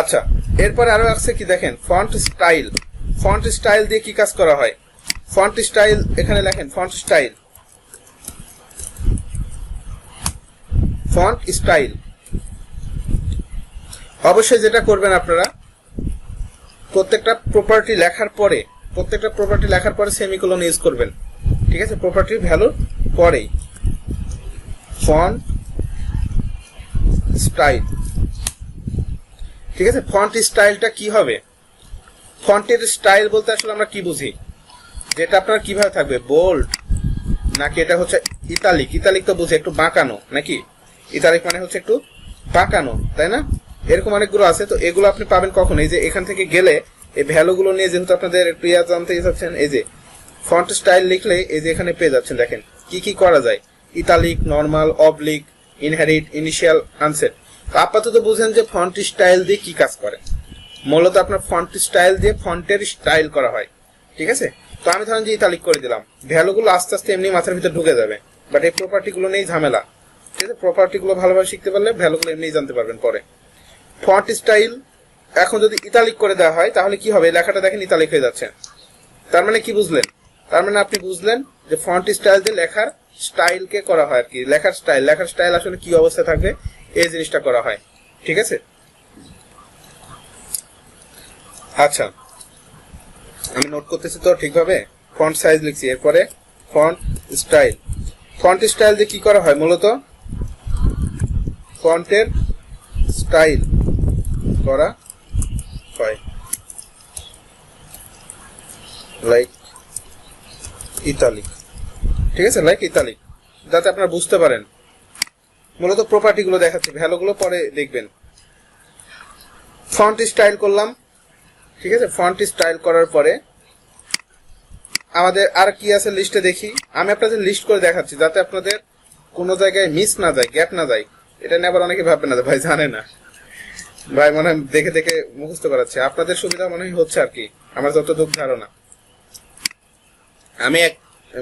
আচ্ছা, এরপরে আরো আছে কি দেখেন, ফন্ট স্টাইল। ফন্ট স্টাইল দিয়ে কি কাজ করা হয়? ফন্ট স্টাইল এখানে লেখেন, ফন্ট স্টাইল, ফন্ট স্টাইল। অবশ্যই যেটা করবেন আপনারা, প্রত্যেকটা প্রপার্টি লেখার পরে সেমিকোলন ইউজ করবেন, ঠিক আছে? প্রপার্টির ভ্যালুর পরেই ফন্ট স্টাইল, ঠিক আছে? ফন্ট স্টাইলটা কি হবে? ফন্টের স্টাইল বলতে আসলে আমরা কি বুঝি? যেটা আপনার কিভাবে থাকবে, বোল্ড নাকি এটা হচ্ছে ইতালিক? ইতালিক তো বুঝি একটু বাঁকানো, নাকি? ইতালিক মানে হচ্ছে একটু বাঁকানো, তাই না? এরকম অনেকগুলো আছে। তো এগুলো আপনি পাবেন কখন? এই যে এখান থেকে গেলে এই ভ্যালুগুলো নিয়ে যেহেতু আপনাদের একটু জানতে চাচ্ছেন, এই যে ফন্ট স্টাইল লিখলে এই যে এখানে পেয়ে যাচ্ছেন, দেখেন কি কি করা যায়। Italic, normal, oblique, inherit, initial, আনসেট। তো আপাতত বুঝেন যে ফন্ট স্টাইল দিয়ে কি কাজ করে। মূলত আপনার ফন্ট স্টাইল দিয়ে ফন্টের স্টাইল করা হয়, ঠিক আছে? তো আমি ধরেন যে ইতালিক করে দিলাম, ভ্যালুগুলো আস্তে আস্তে এমনি মাথার ভিতরে ঢুকে যাবে, বাট এই প্রপার্টিগুলো নেই ঝামেলা, ঠিক আছে? প্রপার্টিগুলো ভালোভাবে শিখতে পারলে ভ্যালুগুলো এমনি জানতে পারবেন পরে। ফন্ট স্টাইল এখন যদি ইতালিক করে দেওয়া হয় তাহলে কি হবে? লেখাটা দেখেন ইতালিক হয়ে যাচ্ছে। তার মানে কি বুঝলেন? তার মানে আপনি বুঝলেন যে ফন্ট স্টাইল দিয়ে লেখার স্টাইলকে করা হয় আর কি। লেখার স্টাইল আসলে কি অবস্থা থাকবে এই জিনিসটা করা হয়, ঠিক আছে? আচ্ছা, আমি নোট করতেছি তো ঠিকভাবে। ফন্ট সাইজ লিখছি, এরপরে ফন্ট স্টাইল। ফন্ট স্টাইল দিয়ে কি করা হয়? মূলত ফন্টের স্টাইল করা হয়, লাইক ইতালিক, ঠিক আছে? লাইক ইতালিক, যাতে আপনারা বুঝতে পারেন। মূলত প্রপার্টিগুলো দেখাচ্ছি, ভ্যালুগুলো পরে দেখবেন। ফন্ট স্টাইল করলাম, ঠিক আছে? ফন্ট স্টাইল করার পরে আমাদের আর কি আছে লিস্টে দেখি। আমি আপনাদের লিস্ট করে দেখাচ্ছি যাতে আপনাদের কোনো জায়গায় মিস না যায়, গ্যাপ না যায়। এটা নিয়ে আবার অনেকে ভাববে না ভাই জানে না, ভাই মনে হয় দেখে দেখে মুখস্থ করাচ্ছে। আপনাদের সুবিধা মনে হয় হচ্ছে আর কি, আমার যতটুকু ধারণা। আমি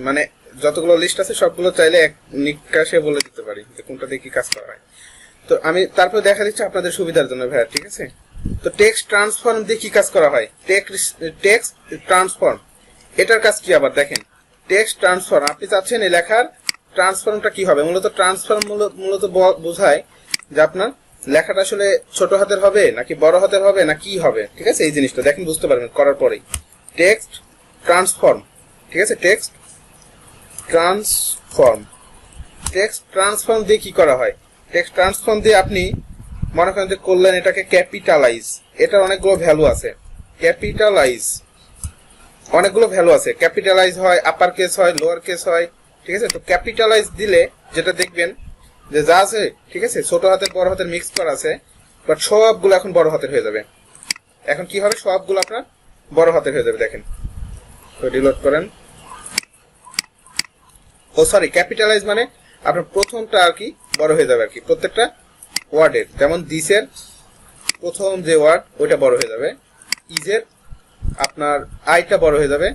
মানে যতগুলো লিস্ট আছে সবগুলো চাইলে এক নিকাশে বলে দিতে পারি যে কোনটা দিয়ে কি কাজ করা হয়। তো আমি তারপর দেখা দিচ্ছি আপনাদের সুবিধার জন্য ভাইয়া, ঠিক আছে? তো টেক্সট ট্রান্সফর্ম দিয়ে কি কাজ করা হয়? টেক্সট ট্রান্সফর্ম, এটার কাজ কি আবার দেখেন। টেক্সট ট্রান্সফর্ম, আপনি চাচ্ছেন এই লেখার ট্রান্সফর্মটা কি হবে? মূলত ট্রান্সফর্ম মূলত বোঝায় যে আপনার লেখাটা আসলে ছোট হাতের হবে নাকি বড় হাতের হবে না কি হবে, ঠিক আছে? এই জিনিসটা দেখেন, বুঝতে পারবেন করার পরেই। টেক্সট ট্রান্সফর্ম, ঠিক আছে? টেক্সট ট্রান্সফর্ম দিয়ে কি করা হয়? টেক্সট ট্রান্সফর্ম দিয়ে আপনি মনে করেন যে করলেন এটাকে ক্যাপিটালাইজ। এটার অনেকগুলো ভ্যালু আছে। ক্যাপিটালাইজ অনেকগুলো ভ্যালু আছে। ক্যাপিটালাইজ হয়, আপার কেস হয়, লোয়ার কেস হয়, ঠিক আছে? তো ক্যাপিটালাইজ দিলে যেটা দেখবেন যে যা আছে, ঠিক আছে, ছোট হাতের বড় হাতের মিক্স করা আছে, বাট সবগুলো এখন বড় হাতের হয়ে যাবে। এখন কি হবে? সবগুলো আপনার বড় হাতের হয়ে যাবে। দেখেন, তো রিলোড করেন। ও সরি, ক্যাপিটালাইজ মানে আপনার প্রথমটা আর কি বড় হয়ে যাবে আর কি। প্রত্যেকটা ওয়ার্ডের, যেমন দিসের প্রথম যে ওয়ার্ড ওইটা বড় হয়ে যাবে, ইজের আপনার আইটা বড় হয়ে যাবে,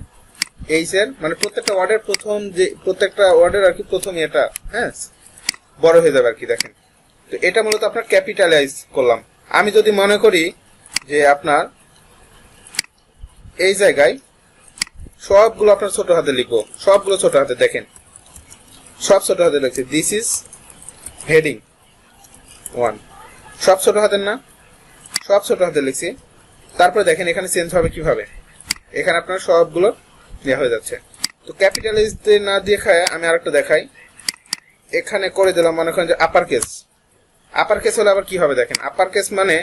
এইচের মানে প্রত্যেকটা ওয়ার্ডের প্রথম যে প্রত্যেকটা ওয়ার্ডের আর কি প্রথম এটা, হ্যাঁ, বড় হয়ে যাবে আর কি। দেখেন, তো এটা মূলত আপনার ক্যাপিটালাইজ করলাম। আমি যদি মনে করি যে আপনার এই জায়গায় সবগুলো আপনার ছোট হাতে লিখবো, সবগুলো ছোট হাতে, দেখেন সব ছোট হাতে লিখছি। দিস ইজ হেডিং 1, সব ছোট হাতের না, সব ছোট হাতে লিখছি। তারপরে দেখেন এখানে চেঞ্জ হবে কিভাবে, এখানে আপনার সবগুলো দেওয়া হয়ে যাচ্ছে। তো ক্যাপিটালাইজ না দিয়ে খায় আমি আরেকটা দেখাই। এখানে করে দিলাম মনে করেন যে আপার কেস। আপার কেস হলে আবার কি হবে দেখেন, আপার কেস মানে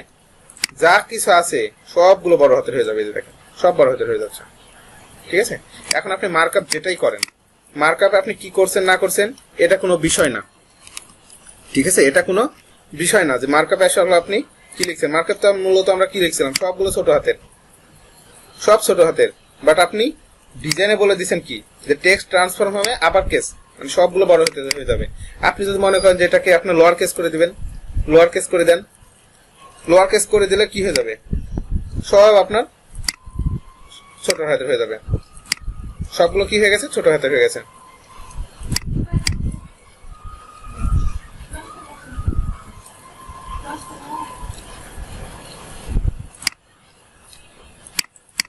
যা কিছু আছে সবগুলো বড় হাতের হয়ে যাবে। এই যে দেখেন সব বড় হাতের হয়ে যাচ্ছে, ঠিক আছে? এখন আপনি মার্কআপ যেটাই করেন, মার্কআপে আপনি কি করছেন না করছেন এটা কোনো বিষয় না, ঠিক আছে? এটা কোনো বিষয় না যে মার্কআপ আসলে আপনি কি লিখছেন। মার্কআপ তো মূলত আমরা কি লিখছিলাম, সবগুলো ছোট হাতের, সব ছোট হাতের। বাট আপনি ডিজাইনে বলে দিচ্ছেন কি যে টেক্সট ট্রান্সফর্ম হবে আপার কেস, মানে সবগুলো বড় হয়ে যাবে। আপনি যদি মনে করেন যে এটাকে আপনি লোয়ার কেস করে দিবেন, লোয়ার কেস করে দেন, লোয়ার কেস করে দিলে কি হয়ে যাবে, সব আপনার ছোট হাতের হয়ে যাবে। সবগুলো কি হয়ে গেছে, ছোট হাতের হয়ে গেছে।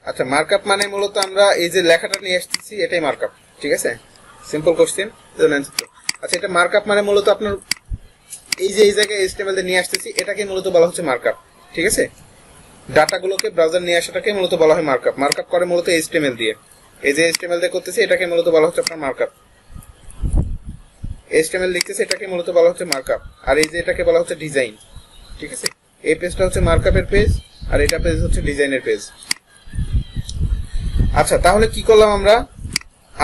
আচ্ছা, মার্কআপ মানে মূলত আমরা এই যে লেখাটা নিয়ে আসতেছি এটাই মার্কআপ, ঠিক আছে। Simple question. আচ্ছা, এটা মার্কআপ মানে মূলত আপনার এই যে এই জায়গায় HTML দিয়ে নিয়ে আসতেছি এটাকে মূলত বলা হচ্ছে মার্কআপ, ঠিক আছে। ডাটাগুলোকে ব্রাউজার নিয়ে আসাটাকে মূলত বলা হয় মার্কআপ। মার্কআপ করে মূলত HTML দিয়ে, এই যে HTML দিয়ে করতেছি এটাকে মূলত বলা হচ্ছে আপনার মার্কআপ। HTML লিখতেছি এটাকে মূলত বলা হচ্ছে মার্কআপ। আর এই যে এটাকে বলা হচ্ছে ডিজাইন, ঠিক আছে। এই পেজটা হচ্ছে মার্কআপের পেজ আর এটা পেজ হচ্ছে ডিজাইনের পেজ। আচ্ছা, তাহলে কি করলাম আমরা,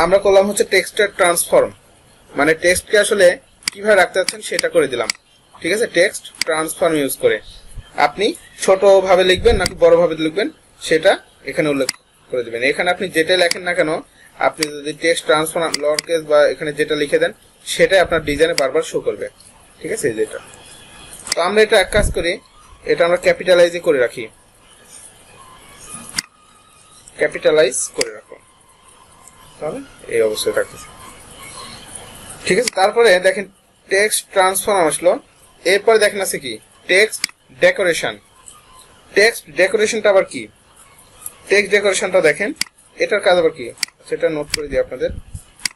আমরা করলাম হচ্ছে টেক্সটের ট্রান্সফর্ম, মানে টেক্সটকে আসলে কিভাবে রাখতে যাচ্ছেন সেটা করে দিলাম, ঠিক আছে। টেক্সট ট্রান্সফর্ম ইউজ করে আপনি ছোট ভাবে লিখবেন নাকি বড় ভাবে লিখবেন সেটা এখানে উল্লেখ করে দিবেন। এখানে আপনি যেটা লেখেন না কেন, আপনি যদি টেক্সট ট্রান্সফর্ম লোয়ার কেস বা এখানে যেটা লিখে দেন সেটাই আপনার ডিজাইনে বারবার শো করবে, ঠিক আছে। যেটা তো আমরা এটা এক কাজ করি, এটা আমরা ক্যাপিটালাইজে করে রাখি, ক্যাপিটালাইজ করে রাখো, তাহলে এই অবস্থায় থাকতেছে, ঠিক আছে। তারপরে দেখেন টেক্সট ট্রান্সফর্ম আসলো, এরপরে দেখেন আছে কি টেক্সট ডেকোরেশন। টেক্সট ডেকোরেশনটা আবার কি, টেক্সট ডেকোরেশনটা দেখেন এটার কাজ আবার কি সেটা নোট করে দিই আপনাদের।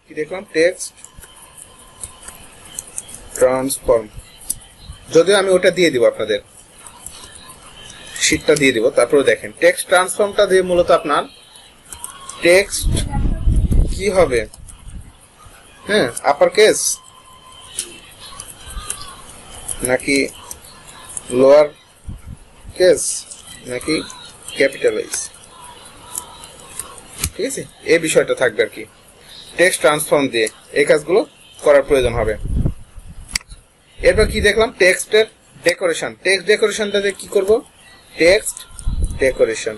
কি দেখলাম, টেক্সট ট্রান্সফর্ম, যদিও আমি ওটা দিয়ে দিব আপনাদের, শীটটা দিয়ে দিব। তারপরে দেখেন টেক্সট ট্রান্সফর্মটা দিয়ে মূলত আপনার টেক্সট কি হবে, হ্যাঁ, আপার কেস নাকি লোয়ার কেস নাকি ক্যাপিটালাইজ, ঠিক আছে। এই বিষয়টা থাকবে আর কি, টেক্সট ট্রান্সফর্ম দিয়ে এই কাজগুলো করার প্রয়োজন হবে। এরপর কি দেখলাম, টেক্সটের ডেকোরেশন। টেক্সট ডেকোরেশনটা দিয়ে কি করব, টেক্সট ডেকোরেশন।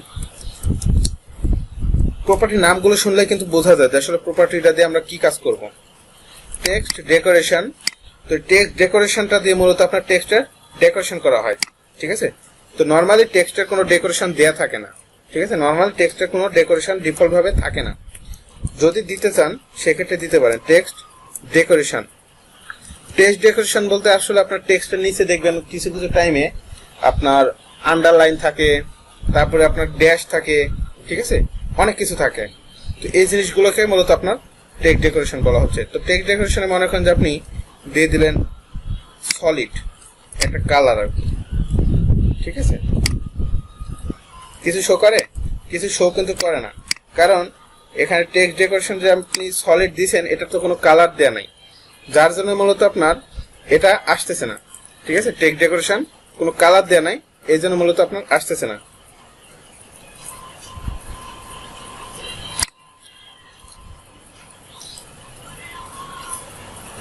প্রপার্টি নামগুলো শুনলে কিন্তু বোঝা যায় যে আসলে প্রপার্টিটা দিয়ে আমরা কি কাজ করব। টেক্সট ডেকোরেশন, তো টেক্সট ডেকোরেশনটা দিয়ে মূলত আপনার টেক্সটের ডেকোরেশন করা হয়, ঠিক আছে। তো নর্মালি টেক্সটের কোনো ডেকোরেশন দেয়া থাকে না, ঠিক আছে। নর্মালি টেক্সটের কোনো ডেকোরেশন ডিফল্ট ভাবে থাকে না, যদি দিতে চান সেক্ষেত্রে দিতে পারেন টেক্সট ডেকোরেশন। টেক্সট ডেকোরেশন বলতে আসলে আপনার টেক্সটের নিচে দেখবেন কিছু কিছু টাইমে আপনার আন্ডারলাইন থাকে, তারপরে আপনার ড্যাশ থাকে, ঠিক আছে, অনেক কিছু থাকে। তো এই জিনিসগুলোকে মূলত আপনার টেক্সট ডেকোরেশন বলা হচ্ছে। তো টেক্সট ডেকোরেশনে মনে করেন যে আপনি দিয়ে দিলেন সলিড একটা কালার আর কি, ঠিক আছে। কিছু শো করে, কিছু শো কিন্তু করে না, কারণ এখানে টেক্সট ডেকোরেশন যে আপনি সলিড দিয়েছেন এটা তো কোনো কালার দেয়া নাই, যার জন্য মূলত আপনার এটা আসতেছে না, ঠিক আছে। টেক্সট ডেকোরেশন কোনো কালার দেয়া নাই, এই জন্য মূলত আপনার আসতেছে না।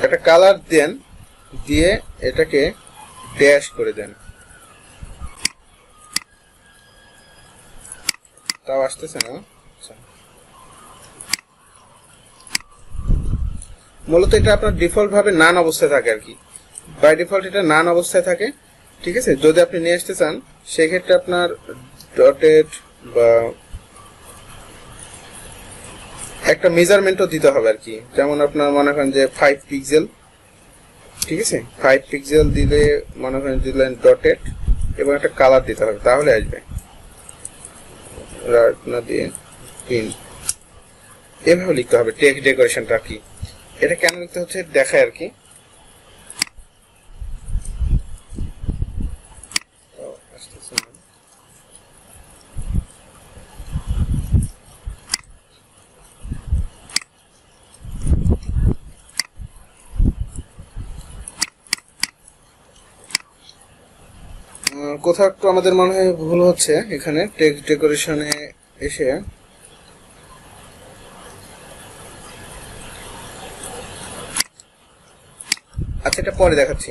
একটা কালার দেন, দিয়ে এটাকে ড্যাশ করে দেন, তাও আসতেছে না। মূলত এটা আপনার ডিফল্ট ভাবে নান অবস্থায় থাকে আর কি, বাই ডিফল্ট এটা নান অবস্থায় থাকে, ঠিক আছে। যদি আপনি নিয়ে আসতে চান সেক্ষেত্রে আপনার ডটেড বা একটা মেজারমেন্টও দিতে হবে আর কি। যেমন আপনার মনে করেন যে 5 পিক্সেল, ঠিক আছে, 5 পিক্সেল দিলে মনে করেন দিলেন ডটেড এবং একটা কালার দিতে হবে, তাহলে আসবে। না দিয়ে পিন এভাবে লিখতে হবে টেক্সট ডেকোরেশনটা কি। এটা কেন লিখতে হচ্ছে দেখায় আর কি। কোথাও একটু আমাদের মনে হয় ভুল হচ্ছে এখানে টেক্সট ডেকোরেশনে এসে। আচ্ছা, এটা পরে দেখাচ্ছি।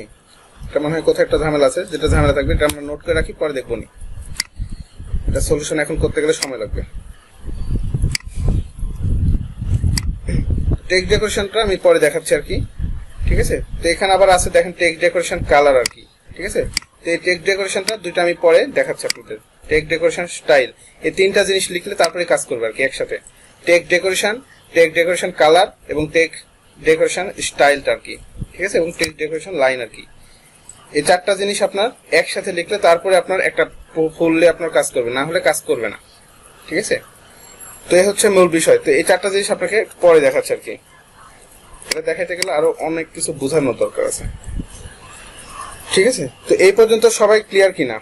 এটা মনে হয় কোথাও একটা ঝামেলা আছে, যেটা ঝামেলা থাকবে এটা আমরা নোট করে রাখি, পরে দেখবো নি। এটা সলিউশন এখন করতে গেলে সময় লাগবে। টেক্সট ডেকোরেশনটা আমি পরে দেখাচ্ছি আর কি, ঠিক আছে। তো এখানে আবার আছে দেখেন টেক্সট ডেকোরেশন কালার আর কি, ঠিক আছে। তো এই টেক্সট ডেকোরেশনটা দুইটা আমি পরে দেখাচ্ছি আপনাদের। টেক্সট ডেকোরেশন স্টাইল, এই তিনটা জিনিস লিখলে তারপরে কাজ করবে আর কি একসাথে। টেক্সট ডেকোরেশন কালার এবং টেক্সট ডেকোরেশন স্টাইলটা আর কি, ঠিক আছে, এবং টেক্সট ডেকোরেশন লাইন আর কি। এই চারটা জিনিস আপনার একসাথে লিখলে তারপরে আপনার একটা ফুললে আপনার কাজ করবে, না হলে কাজ করবে না, ঠিক আছে। তো এই হচ্ছে মূল বিষয়। তো এই চারটা জিনিস আপনাকে পরে দেখাচ্ছে আর কি। এটা দেখাইতে গেলে আরো অনেক কিছু বোঝানোর দরকার আছে, ঠিক আছে। তো এই পর্যন্ত সবাই ক্লিয়ার কিনা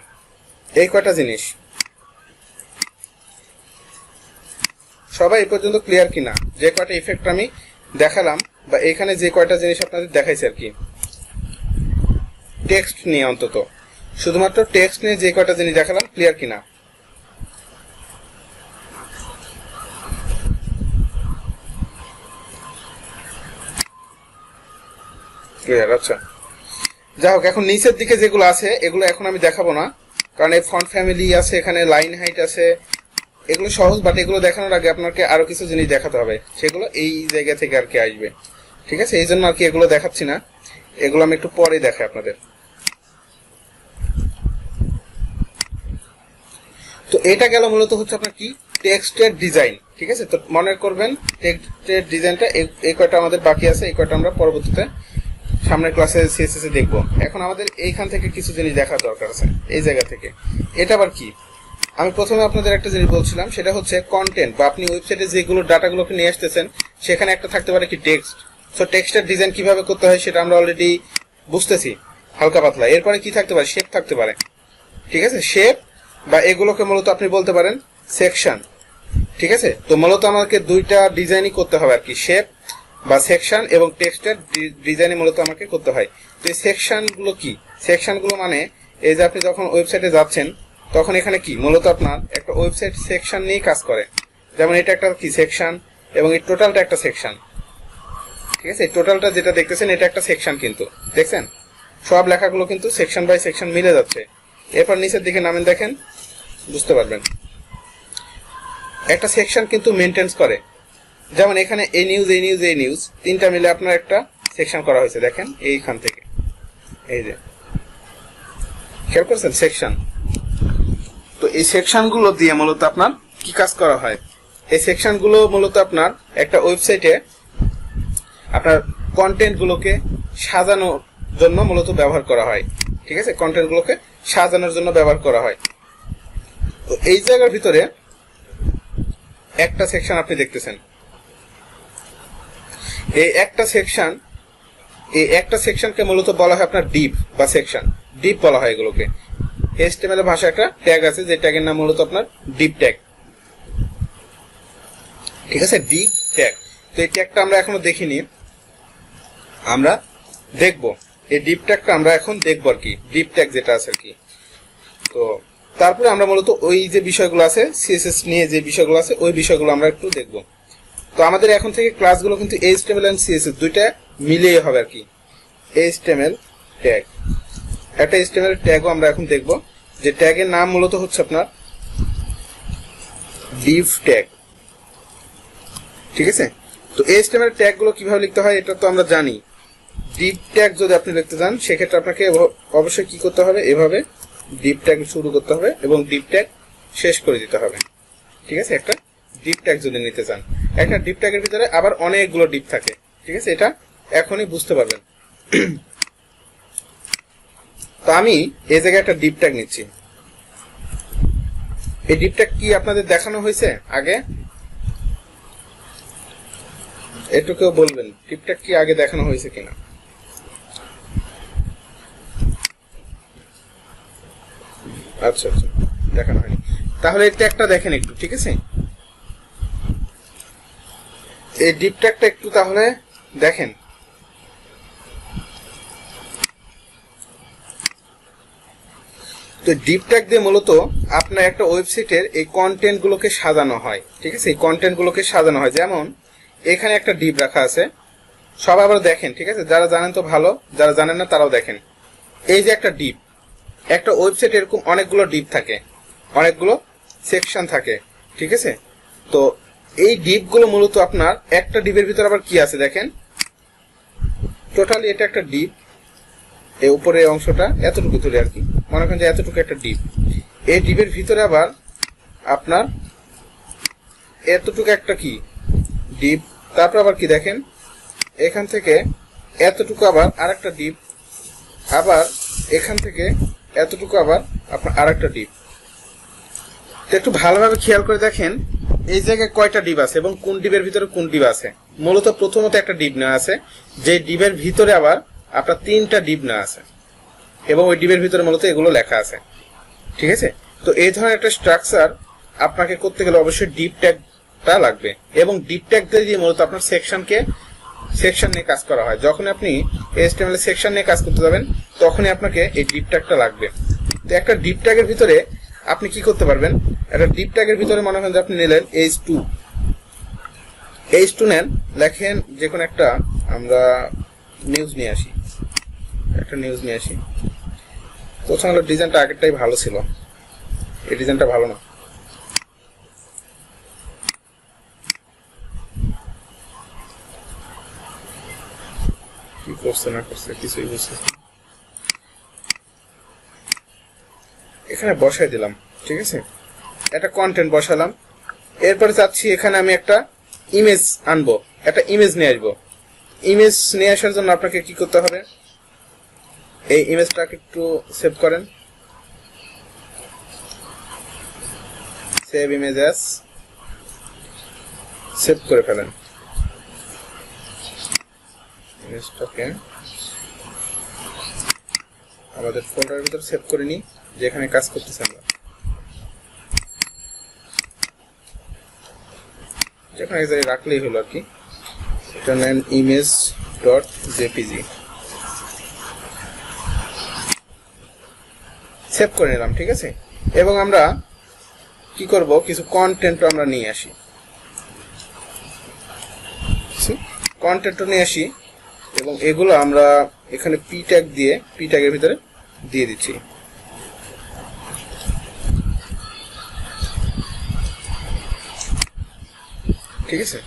এই কয়টা জিনিস? সবাই এই পর্যন্ত ক্লিয়ার কিনা যে কয়টা ইফেক্ট আমি দেখালাম, বা এখানে যে কয়টা জিনিস আপনাদের দেখাইছে আর কি টেক্সট নিয়ে, অন্তত শুধুমাত্র টেক্সট নিয়ে যে কয়টা জিনিস দেখালাম ক্লিয়ার কিনা? ক্লিয়ার, আচ্ছা। যাই হোক, এখন নিচের দিকে যেগুলো আছে এগুলো এখন আমি দেখাবো না, কারণ এই ফন্ট ফ্যামিলি আছে, এখানে লাইন হাইট আছে, এগুলো সহজ। বাট এগুলো দেখানোর আগে আপনাকে আরো কিছু জিনিস দেখাতে হবে, সেগুলো এই জায়গা থেকে আর কি আসবে, ঠিক আছে। এই জন্য আর কি এগুলো দেখাচ্ছি না, এগুলো আমি একটু পরে দেখাই আপনাদের। তো এটা গেল মূলত হচ্ছে আপনার কি টেক্সটের ডিজাইন, ঠিক আছে। তো মনে করবেন টেক্সটের ডিজাইনটা এই কয়টা আমাদের বাকি আছে, এই কয়টা আমরা পরবর্তীতে সামনের ক্লাসে সিএসএস এ দেখবো। এখন আমাদের এইখান থেকে কিছু জিনিস দেখার দরকার আছে, এই জায়গা থেকে। এটা আবার কি, আমি প্রথমে আপনাদের একটা জিনিস বলছিলাম, সেটা হচ্ছে কন্টেন্ট, বা আপনি ওয়েবসাইটে যেগুলো ডাটাগুলোকে নিয়ে আসতেছেন সেখানে একটা থাকতে পারে কি টেক্সট। সো টেক্সটের ডিজাইন কিভাবে করতে হয় সেটা আমরা অলরেডি বুঝতেছি হালকা পাতলা। এরপরে কি থাকতে পারে, শেপ থাকতে পারে, ঠিক আছে। শেপ বা এগুলোকে মূলত আপনি বলতে পারেন সেকশন, ঠিক আছে। তো মূলত আমাকে দুইটা ডিজাইনই করতে হবে আর কি, শেপ বা সেকশন এবং টেক্সটের ডিজাইনে মূলত আমাকে করতে হয়। তো এই সেকশনগুলো কি, সেকশনগুলো মানে এই যে আপনি যখন ওয়েবসাইটে যাচ্ছেন তখন এখানে কি মূলত আপনার একটা ওয়েবসাইট সেকশন নিয়ে কাজ করে। যেমন এটা একটা কি সেকশন, এবং এই টোটালটা একটা সেকশন, ঠিক আছে। এই টোটালটা যেটা দেখতেছেন এটা একটা সেকশন, কিন্তু দেখছেন সব লেখাগুলো কিন্তু সেকশন বাই সেকশন মিলে যাচ্ছে। এরপর নিচের দিকে নামেন, দেখেন বুঝতে পারবেন একটা সেকশন কিন্তু মেনটেন্স করে। যেমন এখানে এই নিউজ, এই নিউজ, এই নিউজ তিনটা মিলে আপনার একটা সেকশন করা হয়েছে, দেখেন এইখান থেকে, এই যে খেয়াল করছেন সেকশন। তো এই সেকশনগুলো দিয়ে মূলত আপনার কি কাজ করা হয়, এই সেকশনগুলো মূলত আপনার একটা ওয়েবসাইটে আপনার কন্টেন্টগুলোকে সাজানোর জন্য মূলত ব্যবহার করা হয়, ঠিক আছে। কন্টেন্টগুলোকে সাজানোর জন্য ব্যবহার করা হয়। তো এই জায়গার ভিতরে একটা সেকশন আপনি দেখতেছেন, এই একটা সেকশনকে মূলত বলা হয় আপনার ডিপ বা সেকশন, ডিপ বলা হয় এগুলোকে। HTML ভাষা একটা ট্যাগ আছে, যে ট্যাগের নাম মূলত আপনার ডিপ ট্যাগ, ঠিক আছে, ডিপ ট্যাগ। তো এই ট্যাগটা আমরা এখনো দেখিনি, আমরা দেখবো এই ডিপ ট্যাগটা আমরা এখন দেখবো আর কি, ডিপ ট্যাগ যেটা আছে আর কি। তো তারপরে আমরা মূলত ওই যে বিষয়গুলো আছে সিএসএস নিয়ে, যে বিষয়গুলো আছে ওই বিষয়গুলো আমরা একটু দেখবো। তো আমাদের এখন থেকে ক্লাসগুলো কিন্তু HTML এন্ড CSS দুইটা মিলিয়ে হবে আর কি। HTML ট্যাগ, একটা HTML ট্যাগও আমরা এখন দেখব, যে ট্যাগের নাম মূলত হচ্ছে আপনার ডিভ ট্যাগ, ঠিক আছে। তো HTML ট্যাগগুলো কিভাবে লিখতে হয় এটা তো আমরা জানি। ডিভ ট্যাগ যদি আপনি লিখতে চান সেক্ষেত্রে আপনাকে অবশ্যই কি করতে হবে, এভাবে ডিভ ট্যাগ শুরু করতে হবে এবং ডিভ ট্যাগ শেষ করে দিতে হবে, ঠিক আছে। একটা ডিপ ট্যাগ যদি নিতে চান, একটা ডিপ ট্যাগের ভিতরে আবার অনেকগুলো ডিপ থাকে, ঠিক আছে, এটা এখনই বুঝতে পারবেন। তো আমি এই জায়গায় একটা ডিপ ট্যাগ নিচ্ছি। এই ডিপ ট্যাগ কি আপনাদের দেখানো হয়েছে আগে? একটু কেউ বলবেন ডিপ ট্যাগ কি আগে দেখানো হয়েছে কিনা? আচ্ছা আচ্ছা, দেখানো হয়নি। তাহলে এই ট্যাগটা দেখেন একটু, ঠিক আছে। এই ডিপ ট্যাগটা একটু তাহলে দেখেন। তো ডিপ ট্যাগ দিয়ে মূলত আপনার একটা ওয়েবসাইটের এই কন্টেন্ট গুলোকে সাজানো হয়, ঠিক আছে। এই কন্টেন্ট গুলোকে সাজানো হয়, যেমন এখানে একটা ডিপ রাখা আছে, সব আবার দেখেন, ঠিক আছে। যারা জানেন তো ভালো, যারা জানেন না তারাও দেখেন। এই যে একটা ডিপ, একটা ওয়েবসাইট এরকম অনেকগুলো ডিপ থাকে, অনেকগুলো সেকশন থাকে, ঠিক আছে। তো এই ডিপগুলো মূলত আপনার একটা ডিপের ভিতরে আবার কি আছে দেখেন, টোটালি এটা একটা ডিপ, এই উপরে অংশটা এতটুকু ধরে আর কি, মনে করেন যে এতটুকু একটা ডিপ, এই ডিপের ভিতরে আবার আপনার এতটুকু একটা কি ডিপ, তারপর আবার কি দেখেন এখান থেকে এতটুকু আবার আরেকটা ডিপ, আবার এখান থেকে এতটুকু আবার আপনার আরেকটা ডিপ। তো একটু ভালোভাবে খেয়াল করে দেখেন এই জায়গায় কয়টা ডিপ আছে এবং কোন ডিপের ভিতরে কোন ডিপ আছে। মূলত প্রথমত একটা ডিপ নেওয়া আছে, যে ডিপের ভিতরে আবার আপনার 3টা ডিপ নেওয়া আছে এবং ওই ডিপের ভিতরে মূলত এগুলো লেখা আছে, ঠিক আছে। তো এই ধরনের একটা স্ট্রাকচার আপনাকে করতে গেলে অবশ্যই ডিপ ট্যাগটা লাগবে, এবং ডিপ ট্যাগ দিয়ে মূলত আপনার সেকশন নিয়ে কাজ করা হয়। যখন আপনি HTML সেকশন নিয়ে কাজ করতে যাবেন তখনই আপনাকে এই ডিপ ট্যাগটা লাগবে। তো একটা ডিপ ট্যাগের ভিতরে আপনি কি করতে পারবেন, একটা ডিপ ট্যাগের ভিতরে মনে করেন যে আপনি নিলেন H2 নেন, লেখেন যে কোনো একটা, আমরা নিউজ নিয়ে আসি, একটা নিউজ নিয়ে আসি। প্রথম হলো ডিজাইনটা আগেরটাই ভালো ছিল, এই ডিজাইনটা ভালো না। কি করছে না করছে কিছুই বুঝছে, এখানে বসাই দিলাম, ঠিক আছে, একটা কন্টেন্ট বসালাম। এরপরে চাচ্ছি এখানে আমি একটা ইমেজ আনবো, একটা ইমেজ নিয়ে আসবো। ইমেজ নিয়ে আসার জন্য আপনাকে কি করতে হবে, এই ইমেজটাকে একটু সেভ করেন, সেভ ইমেজ অ্যাজ, সেভ করে ফেলেন ইমেজটাকে। আমাদের ফোল্ডারের ভিতরে সেভ করে নিই, যেখানে কাজ করতেছি আমরা, যেখানে রাখলেই হলো আর কি। এটা নেন image.jpg, সেভ করে নিলাম, ঠিক আছে। এবং আমরা কি করব, কিছু কন্টেন্ট আমরা নিয়ে আসি, কন্টেন্ট নিয়ে আসি এবং এগুলো আমরা এখানে পি ট্যাগের ভিতরে দিয়ে দিচ্ছি। ঠিক আছে,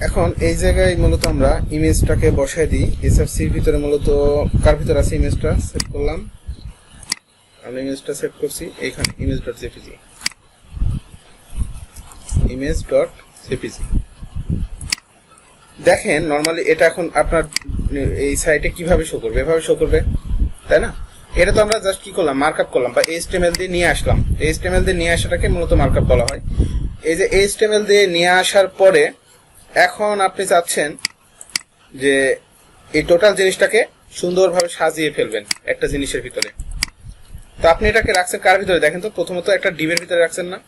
এখন এই জায়গায় মূলত আমরা ইমেজটাকে বসাই দিই। এসআরসির ভিতরে মূলত কার ভিতরে আছে, ইমেজটা সেভ করলাম, আমরা ইমেজটা সেভ করছি এইখানে image.jpg, image.jpg। দেখেন নরমালি এটা এখন আপনার এই সাইটে কিভাবে শো করবে, এভাবে শো করবে, তাই না। এটা তো আমরা জাস্ট কি করলাম, মার্কআপ করলাম বা HTML দিয়ে নিয়ে আসলাম। HTML দিয়ে নিয়ে আসাটাকে মূলত মার্কআপ বলা হয়। এই যে HTML দিয়ে নিয়ে আসার পরে এখন আপনি চাচ্ছেন যে এই টোটাল জিনিসটাকে সুন্দরভাবে সাজিয়ে ফেলবেন একটা জিনিসের ভিতরে। তো আপনি এটাকে রাখছেন কার ভিতরে দেখেন তো, প্রথমত একটা ডিভের ভিতরে রাখছেন না,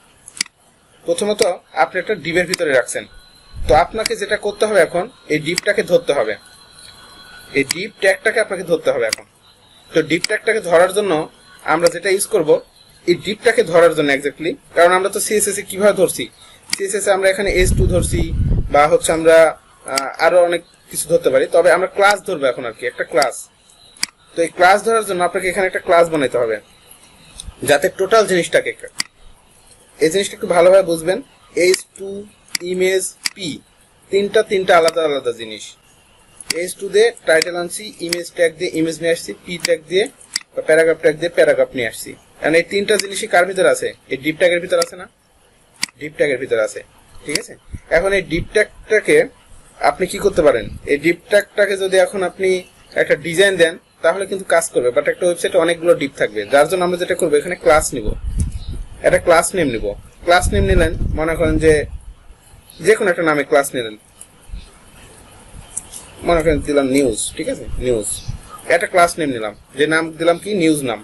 প্রথমত আপনি একটা ডিভের ভিতরে রাখছেন। তো আপনাকে যেটা করতে হবে এখন, এই ডিভটাকে ধরতে হবে, এই ডিভ ট্যাগটাকে আপনাকে ধরতে হবে এখন। তো ডিভ ট্যাগটাকে ধরার জন্য আমরা যেটা ইউজ করব, এই ডিভটাকে ধরার জন্য এক্স্যাক্টলি, কারণ আমরা তো সিএসএস এ কিভাবে ধরছি, সিএসএস এ আমরা এখানে H2 ধরছি বা হচ্ছে আমরা আরো অনেক কিছু ধরতে পারি, তবে আমরা ক্লাস ধরবো এখন আর কি, একটা ক্লাস। তো এই ক্লাস ধরার জন্য আপনাকে এখানে একটা ক্লাস বানাইতে হবে, যাতে টোটাল জিনিসটাকে, এই জিনিসটা একটু ভালোভাবে বুঝবেন। H2 ইমেজ পি তিনটা আলাদা আলাদা জিনিস। H2 দিয়ে টাইটেল আনছি, ইমেজ ট্যাগ দিয়ে ইমেজ নিয়ে আসছি, পি ট্যাগ দিয়ে বা প্যারাগ্রাফ ট্যাগ দিয়ে প্যারাগ্রাফ নিয়ে আসছি। কারণ এই তিনটা জিনিসই কার ভিতরে আছে, এই ডিপ ট্যাগের ভিতরে আছে না, ডিপ ট্যাগের ভিতরে আছে, ঠিক আছে। এখন এই ডিপ ট্যাগটাকে আপনি কি করতে পারেন, এই ডিপ ট্যাগটাকে যদি এখন আপনি একটা ডিজাইন দেন তাহলে কিন্তু কাজ করবে, বাট একটা ওয়েবসাইটে অনেকগুলো ডিপ থাকবে, যার জন্য আমরা যেটা করবো এখানে ক্লাস নিব, একটা ক্লাস নেম নিব। ক্লাস নেম নিলেন, মনে করেন যে কোনো একটা নামে ক্লাস নিলেন, মনে করেন দিলাম নিউজ, ঠিক আছে, নিউজ, একটা ক্লাস নেম নিলাম, যে নাম দিলাম কি নিউজ নাম।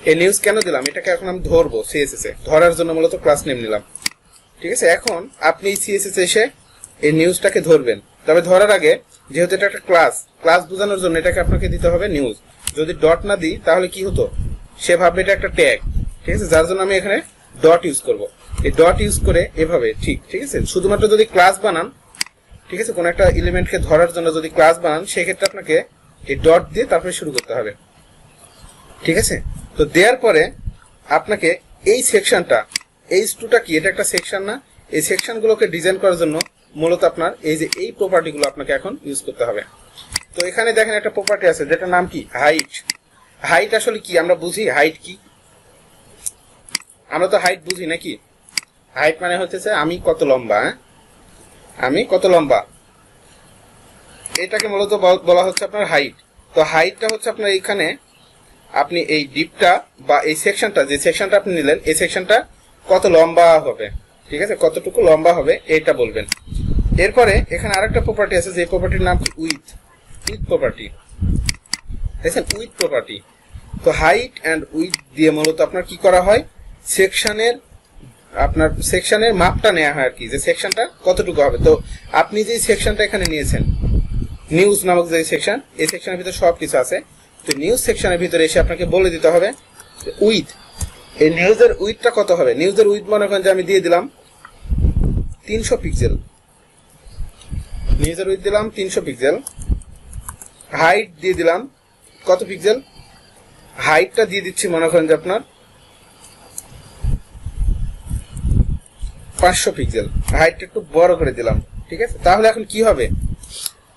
এই নিউজ কেন দিলাম, এটাকে এখন আমি ধরবো সিএসএস এ, ধরার জন্য মূলত ক্লাস নেম নিলাম, ঠিক আছে। এখন আপনি সিএসএস এসে এই নিউজটাকে ধরবেন, তবে ধরার আগে যেহেতু এটা একটা ক্লাস বোঝানোর জন্য এটাকে আপনাকে দিতে হবে নিউজ। যদি ডট না দিই তাহলে কি হতো, সে ভাববে এটা একটা ট্যাগ, ঠিক আছে, যার জন্য আমি এখানে ডট ইউজ করব। এই ডট ইউজ করে এভাবে, ঠিক আছে, শুধুমাত্র যদি ক্লাস বানান, ঠিক আছে, কোন একটা এলিমেন্টকে ধরার জন্য যদি ক্লাস বানান, সেক্ষেত্রে আপনাকে এই ডট দিয়ে তারপরে শুরু করতে হবে, ঠিক আছে? তো দেওয়ার পরে আপনাকে এই সেকশনটা, H2টা কি, এটা একটা সেকশন না? এই সেকশনগুলোকে ডিজাইন করার জন্য মূলত আপনার এই যে এই প্রপার্টিগুলো আপনাকে এখন ইউজ করতে হবে। তো এখানে দেখেন একটা প্রপার্টি আছে যেটার নাম কি, হাইট। হাইট আসলে কি আমরা বুঝি? হাইট কি? আমরা তো হাইট বুঝি নাকি? হাইট মানে হচ্ছে আমি কত লম্বা, আমি কত লম্বা, এটাকে মূলত বলা হচ্ছে আপনার হাইট। তো হাইটটা হচ্ছে আপনার এইখানে আপনি এই ডিপটা বা এই সেকশনটা, যে সেকশনটা আপনি নিলেন, এই সেকশনটা কত লম্বা হবে, ঠিক আছে? কতটুকু লম্বা হবে এটা বলবেন। এরপরে এখানে আরেকটা প্রপার্টি আছে, যে প্রপার্টির নাম কি, উইথ প্রপার্টি, দেখছেন? With property. তো হাইট অ্যান্ড উইথ দিয়ে মূলত আপনার কি করা হয়, সেকশনের মাপটা নেওয়া হয় আর কি, যে সেকশনটা কতটুকু হবে। তো আপনি যে সেকশনটা এখানে নিয়েছেন, নিউজ নামক যে সেকশন, এই সেকশনের ভিতরে সব কিছু আছে। তো নিউজ সেকশনের ভিতরে এসে আপনাকে বলে দিতে হবে উইথ, এই নিউজের উইথটা কত হবে। নিউজের উইথ মনে করেন যে আমি দিয়ে দিলাম 300 পিক্সেল, নিউজের উইথ দিলাম 300 পিক্সেল, হাইট দিয়ে দিলাম কত পিক্সেল, হাইটটা দিয়ে দিচ্ছি মনে করেন যে আপনার 500 পিক্সেল, হাইটটা একটু বড় করে দিলাম, ঠিক আছে? তাহলে এখন কি হবে,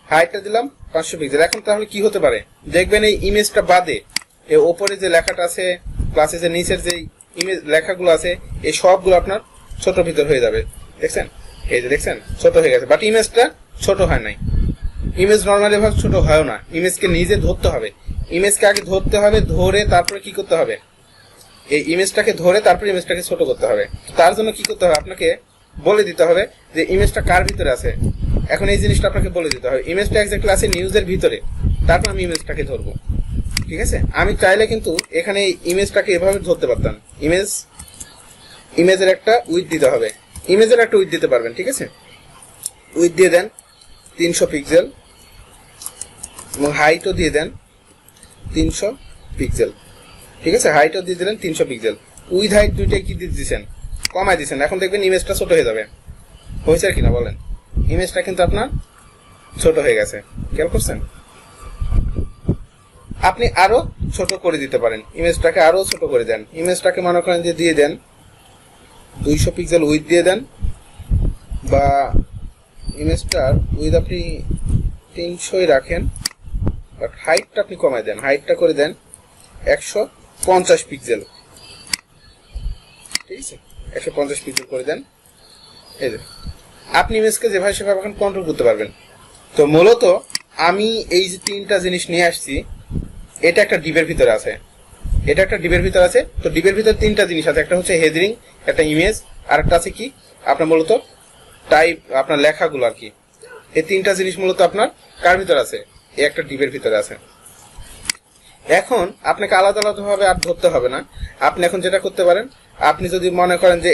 হাইটটা দিলাম 500 পিক্সেল। এখন তাহলে কি হতে পারে, দেখবেন এই ইমেজটা বাদে এই ওপরে যে লেখাটা আছে প্লাস যে নিচের যে ইমেজ লেখাগুলো আছে, এই সবগুলো আপনার ছোট ভিতর হয়ে যাবে, দেখছেন? এই যে দেখছেন ছোট হয়ে গেছে, বাট ইমেজটা ছোট হয় নাই। ইমেজ নর্মালি ভাবে ছোট হয় না, ইমেজকে নিজে ধরতে হবে, ইমেজকে আগে ধরতে হবে, ধরে তারপরে কি করতে হবে, এই ইমেজটাকে ধরে তারপরে ইমেজটাকে ছোট করতে হবে। তার জন্য কি করতে হবে, আপনাকে বলে দিতে হবে যে ইমেজটা কার ভিতরে আছে। এখন এই জিনিসটা আপনাকে বলে দিতে হবে, ইমেজটা এক্স্যাক্টলি আছে নিউজের ভিতরে, তারপর আমি ইমেজটাকে ধরবো, ঠিক আছে? আমি চাইলে কিন্তু এখানে ইমেজটাকে এভাবে ধরতে পারতাম, ইমেজের একটা উইথ দিতে হবে, ইমেজের একটা উইথ দিতে পারবেন, ঠিক আছে? উইথ দিয়ে দেন 300 পিক্সেল এবং হাইটও দিয়ে দেন 300 পিক্সেল, ঠিক আছে? হাইটও দিয়ে দিলেন 300 পিক্সেল, উইথ হাইট দুইটাই কি দিয়ে দিচ্ছেন, কমাই দিচ্ছেন। এখন দেখবেন ইমেজটা ছোট হয়ে যাবে, হয়েছে আর কিনা বলেন? ইমেজটা কিন্তু আপনার ছোট হয়ে গেছে, খেয়াল করছেন? আপনি আরো ছোট করে দিতে পারেন, ইমেজটাকে আরো ছোট করে দেন, ইমেজটাকে মনে করেন যে দিয়ে দেন 200 পিক্সেল উইথ দিয়ে দেন, বা ইমেজটার উইথ আপনি 300ই রাখেন, বাট হাইটটা আপনি কমাই দেন, হাইটটা করে দেন 150 পিক্সেল, ঠিক আছে? 150 পিক্সেল করে দেন। এই যে আপনি ইমেজকে যেভাবে সেভাবে এখন কন্ট্রোল করতে পারবেন। তো মূলত আমি এই যে তিনটা জিনিস নিয়ে আসছি, এটা একটা ডিবের ভিতরে আছে, এটা একটা ডিবের ভিতরে আছে। তো ডিবের ভিতরে তিনটা জিনিস আছে, একটা হচ্ছে হেডরিং, একটা ইমেজ, আর একটা আছে কি আপনার মূলত টাইপ, আপনার লেখাগুলো আর কি। এই তিনটা জিনিস মূলত আপনার কার ভিতরে আছে, এই একটা ডিবের ভিতরে আছে। এখন আপনাকে আলাদা আলাদা ভাবে আর ধরতে হবে না। আপনি এখন যেটা করতে পারেন, আপনি যদি মনে করেন যে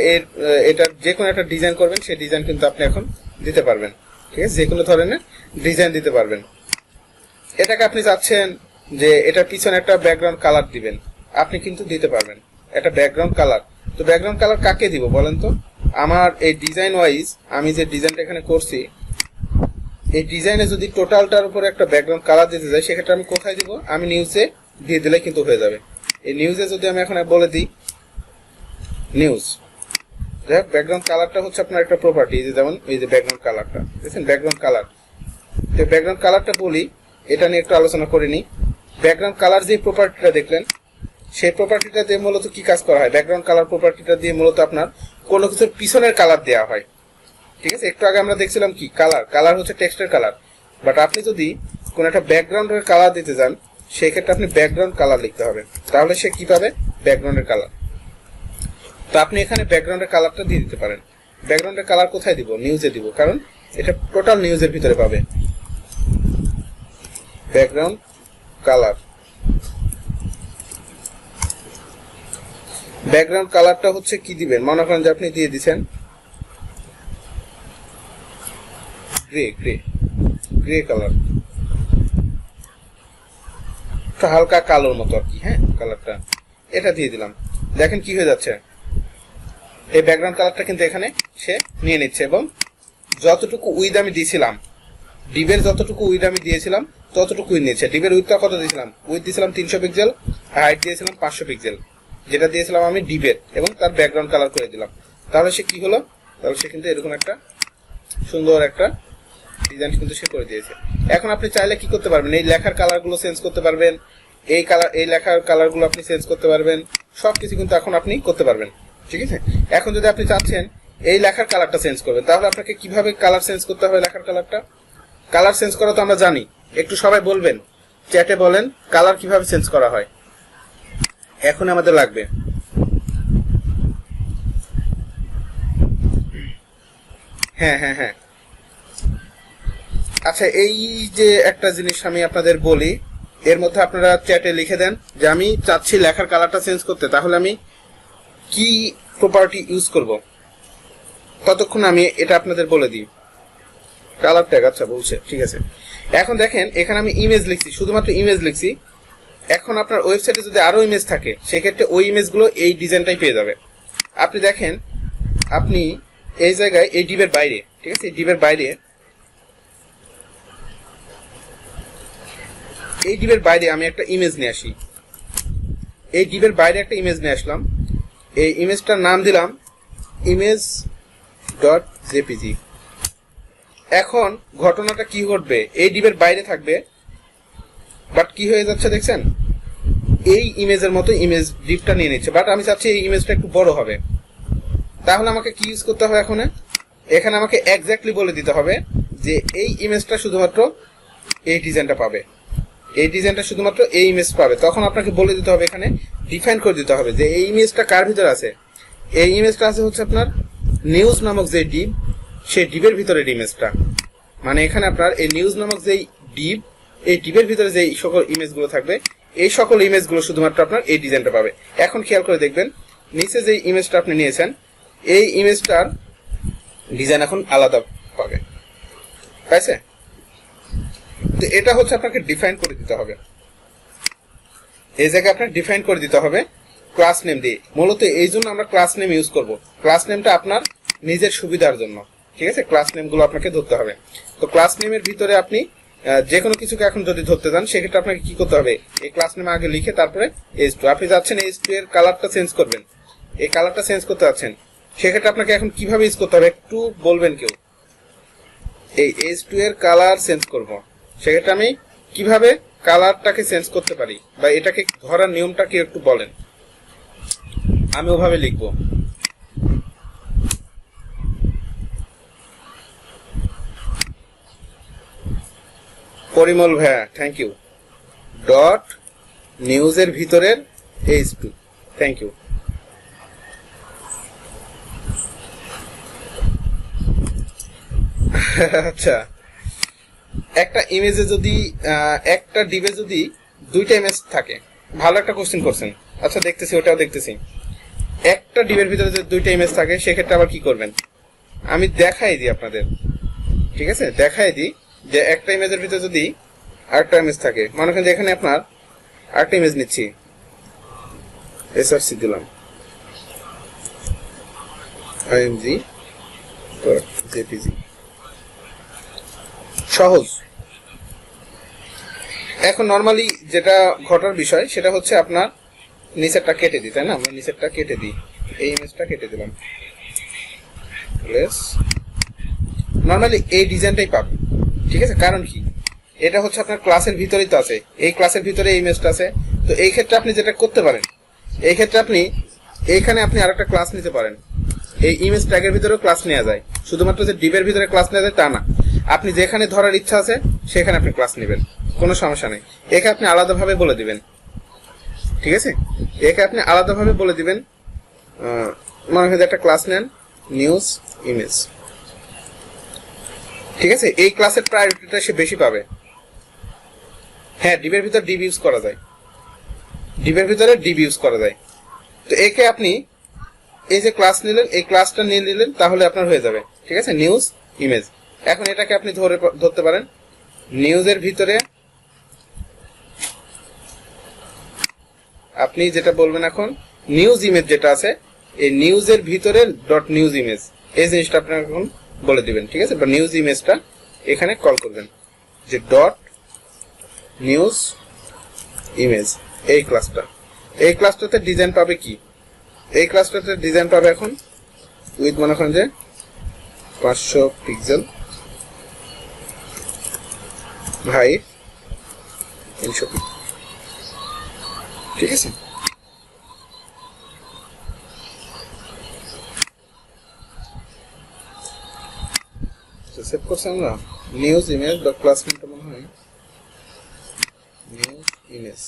এটা যে কোনো একটা ডিজাইন করবেন, সেই ডিজাইন কিন্তু আপনি এখন দিতে পারবেন, ঠিক আছে? যে কোনো ধরনের ডিজাইন দিতে পারবেন। এটাকে আপনি চাচ্ছেন যে এটার পিছনে একটা ব্যাকগ্রাউন্ড কালার দিবেন, আপনি কিন্তু দিতে পারবেন একটা ব্যাকগ্রাউন্ড কালার। তো ব্যাকগ্রাউন্ড কালার কাকে দিব বলেন তো? আমার এই ডিজাইন ওয়াইজ আমি যে ডিজাইনটা এখানে করছি, এই ডিজাইনে যদি টোটালটার উপরে একটা ব্যাকগ্রাউন্ড কালার দিতে যাই, সেক্ষেত্রে আমি কোথায় দিব? আমি নিউজে দিয়ে দিলে কিন্তু হয়ে যাবে। এই নিউজে যদি আমি এখন বলে দিই নিউজ, দেখ ব্যাকগ্রাউন্ড কালারটা হচ্ছে আপনার একটা প্রপার্টি, যেমন এই যে ব্যাকগ্রাউন্ড কালারটা দেখছেন, ব্যাকগ্রাউন্ড কালার। তো ব্যাকগ্রাউন্ড কালারটা বলি, এটা নিয়ে একটু আলোচনা করে নিই। ব্যাকগ্রাউন্ড কালার যে প্রপার্টিটা দেখলেন, সেই প্রপার্টিটা দিয়ে মূলত কি কাজ করা হয়? ব্যাকগ্রাউন্ড কালার প্রপার্টিটা দিয়ে মূলত আপনার কোনো কিছুর পিছনের কালার দেওয়া হয়, ঠিক আছে? একটু আগে আমরা দেখছিলাম কি কালার হচ্ছে টেক্সটের কালার, বাট আপনি যদি কোন একটা ব্যাকগ্রাউন্ডের কালার দিতে যান, সেই ক্ষেত্রে আপনি ব্যাকগ্রাউন্ড কালার লিখতে হবে, তাহলে সে কি পাবে? ব্যাকগ্রাউন্ডের কালার। তো আপনি এখানে ব্যাকগ্রাউন্ডের কালারটা দিয়ে দিতে পারেন। ব্যাকগ্রাউন্ডের কালার কোথায় দিব? নিউজে দিব, কারণ এটা টোটাল নিউজের ভিতরে পাবে। ব্যাকগ্রাউন্ড কালার, ব্যাকগ্রাউন্ড কালারটা হচ্ছে কি দিবেন? মনে করেন যে আপনি দিয়ে দিচ্ছেন গ্রে কালার, হালকা কালোর মতো আর কি, হ্যাঁ কালারটা এটা দিয়ে দিলাম। দেখেন কি হয়ে যাচ্ছে, এই ব্যাকগ্রাউন্ড কালারটা কিন্তু এখানে সে নিয়ে নিচ্ছে, এবং যতটুকু উইড আমি দিয়েছিলাম, ডিবের যতটুকু উইড আমি দিয়েছিলাম ততটুকুই নিয়েছে। ডিপের উইথটা কত দিয়েছিলাম? উইথ দিয়েছিলাম 300 পিক্সেল, হাইট দিয়েছিলাম 500 পিক্সেল, যেটা দিয়েছিলাম আমি ডিপের, এবং তার ব্যাকগ্রাউন্ড কালার করে দিলাম। তাহলে সে কি হলো? তাহলে সে কিন্তু এরকম একটা সুন্দর একটা ডিজাইন কিন্তু সে করে দিয়েছে। এখন আপনি চাইলে কি করতে পারবেন? এই লেখার কালারগুলো চেঞ্জ করতে পারবেন, এই লেখার কালারগুলো আপনি চেঞ্জ করতে পারবেন, সবকিছু কিন্তু এখন আপনি করতে পারবেন। ঠিক আছে, এখন যদি আপনি চাচ্ছেন এই লেখার কালারটা চেঞ্জ করবেন, তাহলে আপনাকে কিভাবে কালার চেঞ্জ করতে হবে? লেখার কালারটা কালার চেঞ্জ করা তো আমরা জানি, একটু সবাই বলবেন, চ্যাটে বলেন কালার কিভাবে চেঞ্জ করা হয়। এখন আমাদের লাগবে হ্যাঁ হ্যাঁ হ্যাঁ আচ্ছা, এই যে একটা জিনিস আমি আপনাদের বলি, এর মধ্যে আপনারা চ্যাটে লিখে দেন যে আমি চাচ্ছি লেখার কালারটা চেঞ্জ করতে, তাহলে আমি কি প্রপার্টি ইউজ করব। ততক্ষণ আমি এটা আপনাদের বলে দিই। কালার ট্যাগ, আচ্ছা বলছে, ঠিক আছে। এখন দেখেন এখানে আমি ইমেজ লিখছি, শুধুমাত্র ইমেজ লিখছি। এখন আপনার ওয়েবসাইটে যদি আরো ইমেজ থাকে, সেক্ষেত্রে ওই ইমেজগুলো এই ডিজাইনটাই পেয়ে যাবে। আপনি দেখেন, আপনি এই জায়গায় এই ডিবের বাইরে, ঠিক আছে, এই ডিবের বাইরে, এই ডিবের বাইরে আমি একটা ইমেজ নিয়ে আসি। এই ডিবের বাইরে একটা ইমেজ নিয়ে আসলাম, এই ইমেজটার নাম দিলাম image.jpg। এখন ঘটনাটা কি ঘটবে? এই ডিবের বাইরে থাকবে, বাট কি হয়ে যাচ্ছে দেখছেন, এই ইমেজের মতো ইমেজ ডিপটা নিয়ে নিচ্ছে, বাট আমি চাচ্ছি এই ইমেজটা একটু বড় হবে। তাহলে আমাকে কি ইউজ করতে হবে? এখানে আমাকে এক্স্যাক্টলি বলে দিতে হবে যে এই ইমেজটা শুধুমাত্র এই ডিজাইনটা পাবে, এই ডিজাইনটা শুধুমাত্র এই ইমেজ পাবে। তখন আপনাকে বলে দিতে হবে, এখানে ডিফাইন করে দিতে হবে যে এই ইমেজটা কার ভিতরে আছে। এই ইমেজটা আছে হচ্ছে আপনার নিউজ নামক যে ডিপ, সেই ডিপের ভিতরের ইমেজটা। মানে এখানে আপনার এই নিউজ নামক যে ডিপ, এই ডিপের ভিতরে যে সকল ইমেজগুলো থাকবে, এই সকল ইমেজগুলো শুধুমাত্র আপনার এই ডিজাইনটা পাবে। এখন খেয়াল করে দেখবেন, নিচে যে ইমেজটা আপনি নিয়েছেন, এই ইমেজটার ডিজাইন এখন আলাদা পাবে, পাইছে? তো এটা হচ্ছে আপনাকে ডিফাইন করে দিতে হবে। এই জায়গায় আপনার ডিফাইন করে দিতে হবে ক্লাস নেম দিয়ে। মূলত এই জন্য আমরা ক্লাস নেম ইউজ করব। ক্লাস নেমটা আপনার নিজের সুবিধার জন্য, ঠিক আছে। ক্লাস নেম গুলো আপনাকে ধরতে হবে। তো ক্লাস নেমের ভিতরে আপনি যে কোনো কিছুকে এখন যদি ধরতে চান, সেক্ষেত্রে আপনাকে কি করতে হবে? এই ক্লাস নেম আগে লিখে তারপরে h2, আপনি যাচ্ছেন h2 এর কালারটা চেঞ্জ করবেন, এই কালারটা চেঞ্জ করতে যাচ্ছেন, সেক্ষেত্রে আপনাকে এখন কিভাবে ইউজ করতে হবে একটু বলবেন কেউ? এই h2 এর কালার চেঞ্জ করব, সেক্ষেত্রে আমি কিভাবে কালারটাকে চেঞ্জ করতে পারি, বা এটাকে ধরার নিয়মটা কি একটু বলেন। আমি ওভাবে লিখব। পরিমল ভাইয়া, থ্যাংক ইউ। ডট নিউজের ভিতরের h2, থ্যাংক ইউ। আচ্ছা, একটা ইমেজে যদি একটা ডিবে যদি দুইটা ইমেজ থাকে, ভালো একটা কোশ্চেন করছেন। আচ্ছা দেখতেছি, ওটাও দেখতেছি। একটা ডিবের ভিতরে যদি দুইটা ইমেজ থাকে, সেক্ষেত্রে আবার কি করবেন? আমি দেখাই দিই আপনাদের, ঠিক আছে, দেখাই দিই যে একটা ইমেজের ভিতরে যদি আরেকটা ইমেজ থাকে, মনে করেন যে এখানে আপনার আরেকটা ইমেজ নিচ্ছি, এসআরসি দিলাম, img.jpg, সহজ। এখন নর্মালি যেটা ঘটার বিষয় সেটা হচ্ছে আপনার নিচেরটা কেটে দিই, তাই না? আমরা নিচেরটা কেটে দিই, এই ইমেজটা কেটে দিলাম, নর্মালি এই ডিজাইনটাই পাবে, ঠিক আছে। কারণ কি, এটা হচ্ছে আপনার ক্লাসের ভিতরেই তো আছে, এই ক্লাসের ভিতরে এই ইমেজটা আছে। তো এই ক্ষেত্রে আপনি যেটা করতে পারেন, এই ক্ষেত্রে আপনি এইখানে আপনি আরেকটা ক্লাস নিতে পারেন। এই ইমেজ ট্যাগের ভিতরেও ক্লাস নেওয়া যায়, শুধুমাত্র যে ডিবের ভিতরে ক্লাস নেওয়া যায় তা না। আপনি যেখানে ধরার ইচ্ছা আছে সেখানে আপনি ক্লাস নেবেন, কোনো সমস্যা নেই। একে আপনি আলাদাভাবে বলে দিবেন, ঠিক আছে, একে আপনি আলাদাভাবে বলে দিবেন। মনে হয় একটা ক্লাস নেন নিউজ ইমেজ, ঠিক আছে। এই ক্লাসের প্রায়োরিটিটা সে বেশি পাবে। হ্যাঁ, ডিবের ভিতরে ডিব ইউজ করা যায়, ডিবের ভিতরে ডিব ইউজ করা যায়। তো একে আপনি এই যে ক্লাস নিলেন, এই ক্লাসটা নিয়ে নিলেন, তাহলে আপনার হয়ে যাবে, ঠিক আছে, নিউজ ইমেজ। এখন এটাকে আপনি ধরতে পারেন নিউজের ভিতরে, আপনি যেটা বলবেন এখন নিউজ ইমেজ যেটা আছে, এই নিউজের ভিতরে ডট নিউজ ইমেজ, এই জিনিসটা আপনার এখন বলে দিবেন, ঠিক আছে। বা নিউজ ইমেজটা এখানে কল করবেন যে ডট নিউজ ইমেজ এই ক্লাসটাতে ডিজাইন পাবে কি, এই ক্লাসটাতে ডিজাইন পাবে এখন উইথ মনে করেন যে 500 পিক্সেল ভাই 300 পিক্সেল, ঠিক আছে। সেভ করছি আমরা নিউজ ইমেজ বা ক্লাস নেমটা মনে হয় নিউজ ইমেজ।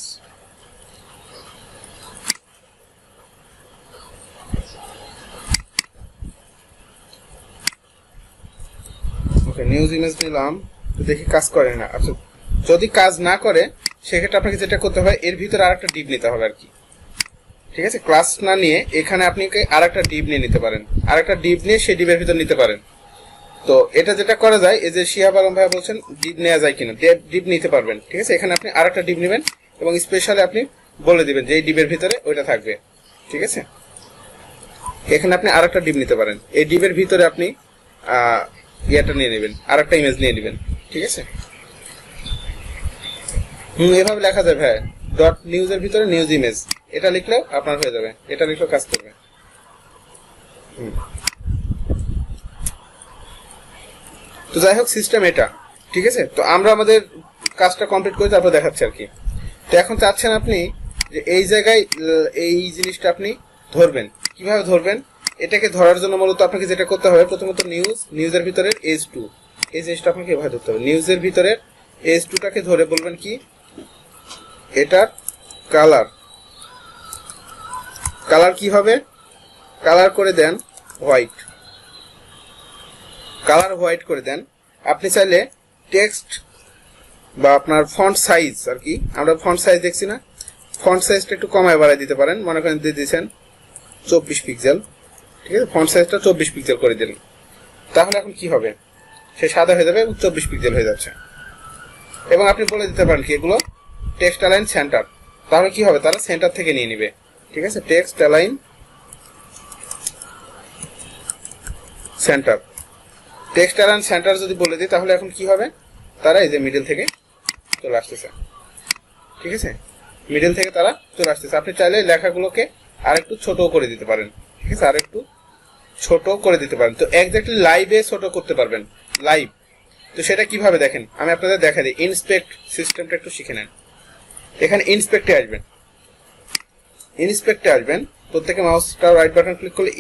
ওকে নিউজ ইমেজ নিলাম, তো দেখি কাজ করে না। আচ্ছা যদি কাজ না করে সেক্ষেত্রে আপনাকে যেটা করতে হবে এর ভিতরে আরেকটা ডিপ নিতে হবে আর কি, ঠিক আছে। ক্লাস না নিয়ে এখানে আপনি আরেকটা ডিপ নিয়ে নিতে পারেন, আরেকটা ডিপ নিয়ে সেই ডিপের ভিতর নিতে পারেন। তো এটা যেটা করা যায়, এই যে শিহাব আলম ভাই বলছেন ডিপ নেওয়া যায় কিনা, ডিপ নিতে পারবেন, ঠিক আছে। এখানে আপনি আরেকটা ডিপ নেবেন এবং স্পেশালি আপনি বলে দিবেন যে এই ডিপের ভিতরে ওইটা থাকবে, ঠিক আছে। এখানে আপনি আরেকটা ডিপ নিতে পারেন, এই ডিপের ভিতরে আপনি ইয়েটা নিয়ে নেবেন, আরেকটা ইমেজ নিয়ে নেবেন, ঠিক আছে। এভাবে লেখা যায় ভাই, ডট নিউজের ভিতরে নিউজ ইমেজ, এটা লিখলেও আপনার হয়ে যাবে, এটা লিখলেও কাজ করবে। তো যাই হোক সিস্টেম এটা, ঠিক আছে। তো আমরা আমাদের কাজটা কমপ্লিট করে তারপর দেখাচ্ছি আর কি। তো এখন চাচ্ছেন আপনি যে এই জায়গায় এই জিনিসটা আপনি ধরবেন, কিভাবে ধরবেন? এটাকে ধরার জন্য মূলত আপনাকে যেটা করতে হবে, প্রথমত নিউজের ভিতরের H2 এই জিনিসটা আপনাকে এভাবে ধরতে হবে। নিউজের ভিতরের H2টাকে ধরে বলবেন কি এটার কালার কি হবে, কালার করে দেন হোয়াইট, কালার হোয়াইট করে দেন। আপনি চাইলে টেক্সট বা আপনার ফন্ট সাইজ আর কি, আমরা ফন্ট সাইজ দেখছি না, ফন্ট সাইজটা একটু কমায় বাড়ায় দিতে পারেন, মনে করেন দিয়ে দিয়েছেন 24 পিক্সেল, ঠিক আছে। ফন্ট সাইজটা 24 পিক্সেল করে দিলেন, তাহলে এখন কি হবে, সে সাদা হয়ে যাবে এবং 24 পিক্সেল হয়ে যাচ্ছে। এবং আপনি বলে দিতে পারেন কি এগুলো টেক্সট অ্যালাইন সেন্টার, তাহলে কি হবে, তারা সেন্টার থেকে নিয়ে নিবে, ঠিক আছে। Text align centre, text align centre যদি বলে দিই তাহলে এখন কি হবে, তারা এই যে মিডল থেকে চলে আসতেছে, ঠিক আছে। মিডল থেকে তারা চলে আসতেছে। আপনি চাইলে লেখাগুলোকে আরেকটু ছোট করে দিতে পারেন, ঠিক আছে, আরেকটু ছোট করে দিতে পারেন। তো এক্স্যাক্টলি লাইভে ছোট করতে পারবেন, লাইভ। তো সেটা কিভাবে দেখেন, আমি আপনাদের দেখা দিই। ইন্সপেক্ট সিস্টেমটা একটু শিখে নেন। এখানে ইন্সপেক্টে আসবেন, প্রত্যেকে মাউসটা রাইট বাটন ক্লিক করলে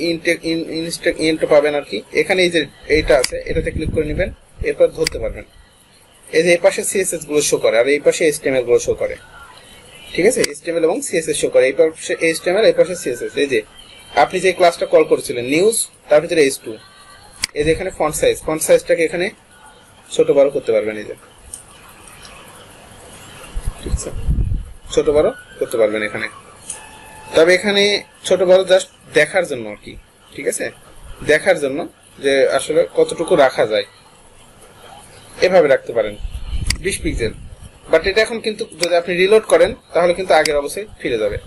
ইনটা পাবেন আর কি। এখানে এই যে এইটা আছে এটাতে ক্লিক করে নেবেন, এরপর ধরতে পারবেন। এই যে এই পাশে সিএসএস গুলো শো করে আর এই পাশে এইচটিএমএল গুলো শো করে, ঠিক আছে। এইচটিএমএল এবং সিএসএস শো করে, এই পাশে এইচটিএমএল, এই পাশে সিএসএস। এই যে আপনি যে ক্লাসটা কল করেছিলেন নিউজ, তার ভিতরে H2, এই যে এখানে ফন্ট সাইজটাকে এখানে ছোট বড় করতে পারবেন, এই যে ঠিক আছে, ছোট বড় করতে পারবেন এখানে। তবে এখানে ছোট বড় জাস্ট দেখার জন্য আর কি, ঠিক আছে, দেখার জন্য যে আসলে কতটুকু রাখা যায়, এভাবে রাখতে পারেন 20 পিক্সেল। বাট এটা এখন কিন্তু যদি আপনি রিলোড করেন তাহলে কিন্তু আগের অবস্থায় ফিরে যাবে।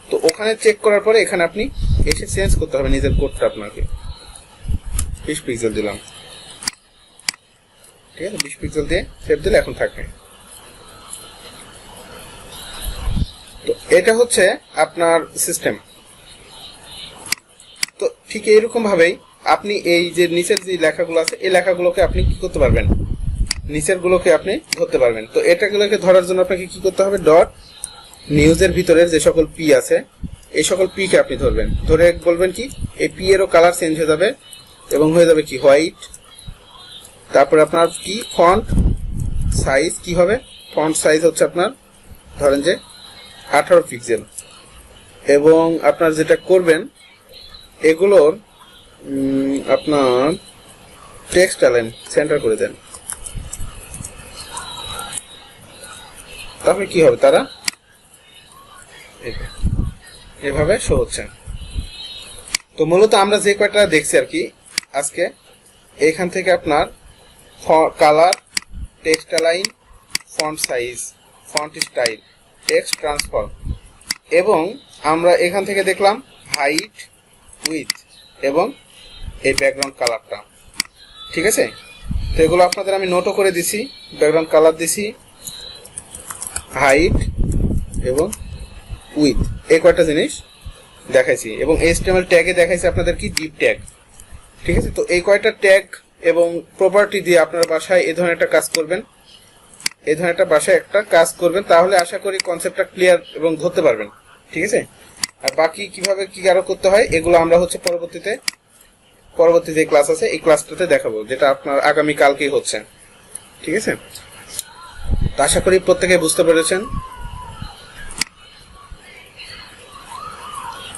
তো ওখানে চেক করার পরে এখানে আপনি এসে চেঞ্জ করতে হবে নিজের কোডটা, আপনাকে 20 পিক্সেল দিলাম, ঠিক আছে। 20 পিক্সেল দিয়ে সেভ দিলে এখন থাকবে। তো এটা হচ্ছে আপনার সিস্টেম। তো ঠিক এইরকম ভাবেই আপনি এই যে নিচের যে লেখাগুলো আছে এই লেখাগুলোকে আপনি কি করতে পারবেন, নিচের গুলোকে আপনি ধরতে পারবেন। তো এটাগুলোকে ধরার জন্য আপনাকে কি করতে হবে, ডট নিউজের ভিতরের যে সকল পি আছে এই সকল পি কে আপনি ধরবেন, ধরে বলবেন কি এই পি এরও কালার চেঞ্জ হয়ে যাবে এবং হয়ে যাবে কি হোয়াইট। তারপরে আপনার কি ফন্ট সাইজ কি হবে, ফন্ট সাইজ হচ্ছে আপনার ধরেন যে 18 পিক্সেল। এবং আপনার যেটা করবেন এগুলোর আপনার টেক্সট অ্যালাইন সেন্টার করে দেন, তাহলে কি হবে, তারা এভাবে শো হচ্ছে। তো মূলত আমরা যে কয়টা দেখছি আর কি আজকে, এখান থেকে আপনার colour, text align, font size, font style, text transform, এবং আমরা এখান থেকে দেখলাম হাইট, উইথ এবং এই ব্যাকগ্রাউন্ড কালারটা, ঠিক আছে। তো এগুলো আপনাদের আমি নোটও করে দিছি, ব্যাকগ্রাউন্ড কালার দিছি, হাইট এবং উইথ, এই কয়টা জিনিস দেখাইছি। এবং HTML ট্যাগে দেখাইছি আপনাদের কি ডিপ ট্যাগ, ঠিক আছে। তো এই কয়টা ট্যাগ এবং প্রপার্টি দিয়ে আপনারা বাসায় এই ধরনের একটা কাজ করবেন, এই ধরনের একটা বাসায় একটা কাজ করবেন, তাহলে আশা করি কনসেপ্টটা ক্লিয়ার এবং ধরতে পারবেন, ঠিক আছে। আর বাকি কিভাবে কি আরো করতে হয় এগুলো আমরা হচ্ছে পরবর্তী যে ক্লাস আছে এই ক্লাসটাতে দেখাবো, যেটা আপনার আগামী কালকেই হচ্ছে, ঠিক আছে। তো আশা করি প্রত্যেকে বুঝতে পেরেছেন।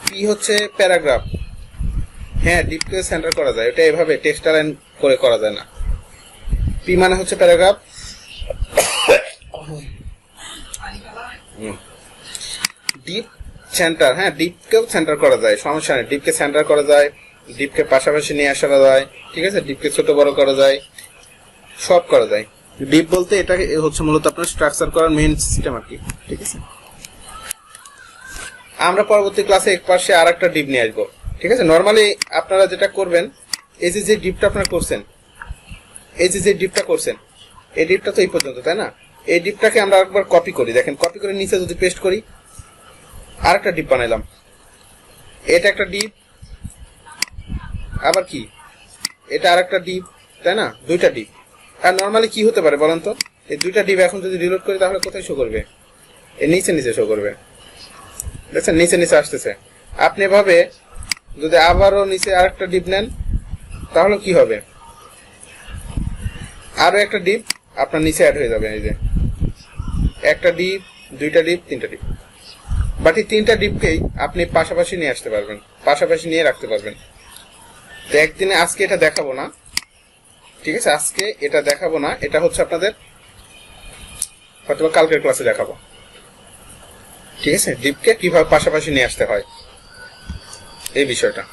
পি হচ্ছে প্যারাগ্রাফ, হ্যাঁ ডিপকে সেন্টার করা যায়, এটা এভাবে টেক্সট লাইন করে করা যায় না। পি মানে হচ্ছে প্যারাগ্রাফ, ডিপ সেন্টার, হ্যাঁ ডিপকেও সেন্টার করা যায়, সমস্যা নেই, ডিপকে সেন্টার করা যায়, ডিপকে পাশাপাশি নিয়ে আসা যায়, ঠিক আছে, ডিপকে ছোট বড় করা যায়, সব করা যায়। ডিপ বলতে এটা হচ্ছে মূলত আপনার স্ট্রাকচার করার মেইন সিস্টেম আর কি, ঠিক আছে। আমরা পরবর্তী ক্লাসে এক পাশে আর একটা ডিপ নিয়ে আসবো, ঠিক আছে। নর্মালি আপনারা যেটা করবেন, এই যে ডিপটা আপনারা করছেন, এই যে ডিপটা করছেন, এই ডিপটা তো এই পর্যন্ত, তাই না। এই ডিপটাকে আমরা একবার কপি করি, দেখেন কপি করে নিচে যদি পেস্ট করি, আর একটা ডিপ বানাইলাম, এটা একটা ডিপ, আবার কি এটা আর একটা ডিপ, তাই না, দুইটা ডিপ। আর নর্মালি কি হতে পারে বলেন তো, এই দুইটা ডিপ এখন যদি রিলোড করি তাহলে কোথায় শো করবে, এই নিচে শো করবে, দেখছেন নিচে আসতেছে। আপনি এভাবে যদি আবারও নিচে আরেকটা ডিপ নেন তাহলে কি হবে, আরো একটা ডিপ আপনার নিচে অ্যাড হয়ে যাবে, এই যে একটা ডিপ, দুইটা ডিপ, তিনটা ডিপ, বাট এই তিনটা ডিপকেই আপনি পাশাপাশি নিয়ে আসতে পারবেন, পাশাপাশি নিয়ে রাখতে পারবেন। তো একদিনে আজকে এটা দেখাবো না, ঠিক আছে, আজকে এটা দেখাবো না, এটা হচ্ছে আপনাদের হয়তো কালকের ক্লাসে দেখাবো, ঠিক আছে, ডিপকে কিভাবে পাশাপাশি নিয়ে আসতে হয় এই বিষয়টা।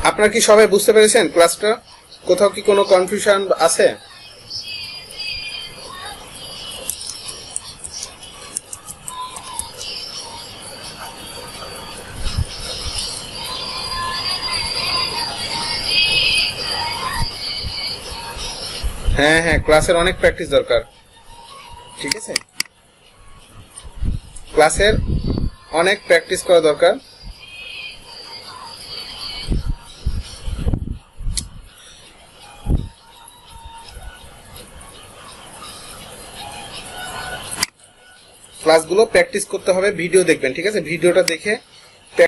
আপনারা কি সবাই বুঝতে পেরেছেন ক্লাসটা? কোথাও কি কোনো কনফিউশন আছে? হ্যাঁ ক্লাসের অনেক প্র্যাকটিস দরকার, ঠিক আছে, ক্লাসের অনেক প্র্যাকটিস করা দরকার। ক্লাসগুলো প্র্যাকটিস করতে হবে, ভিডিও দেখবেন, ঠিক আছে, ভিডিওটা দেখে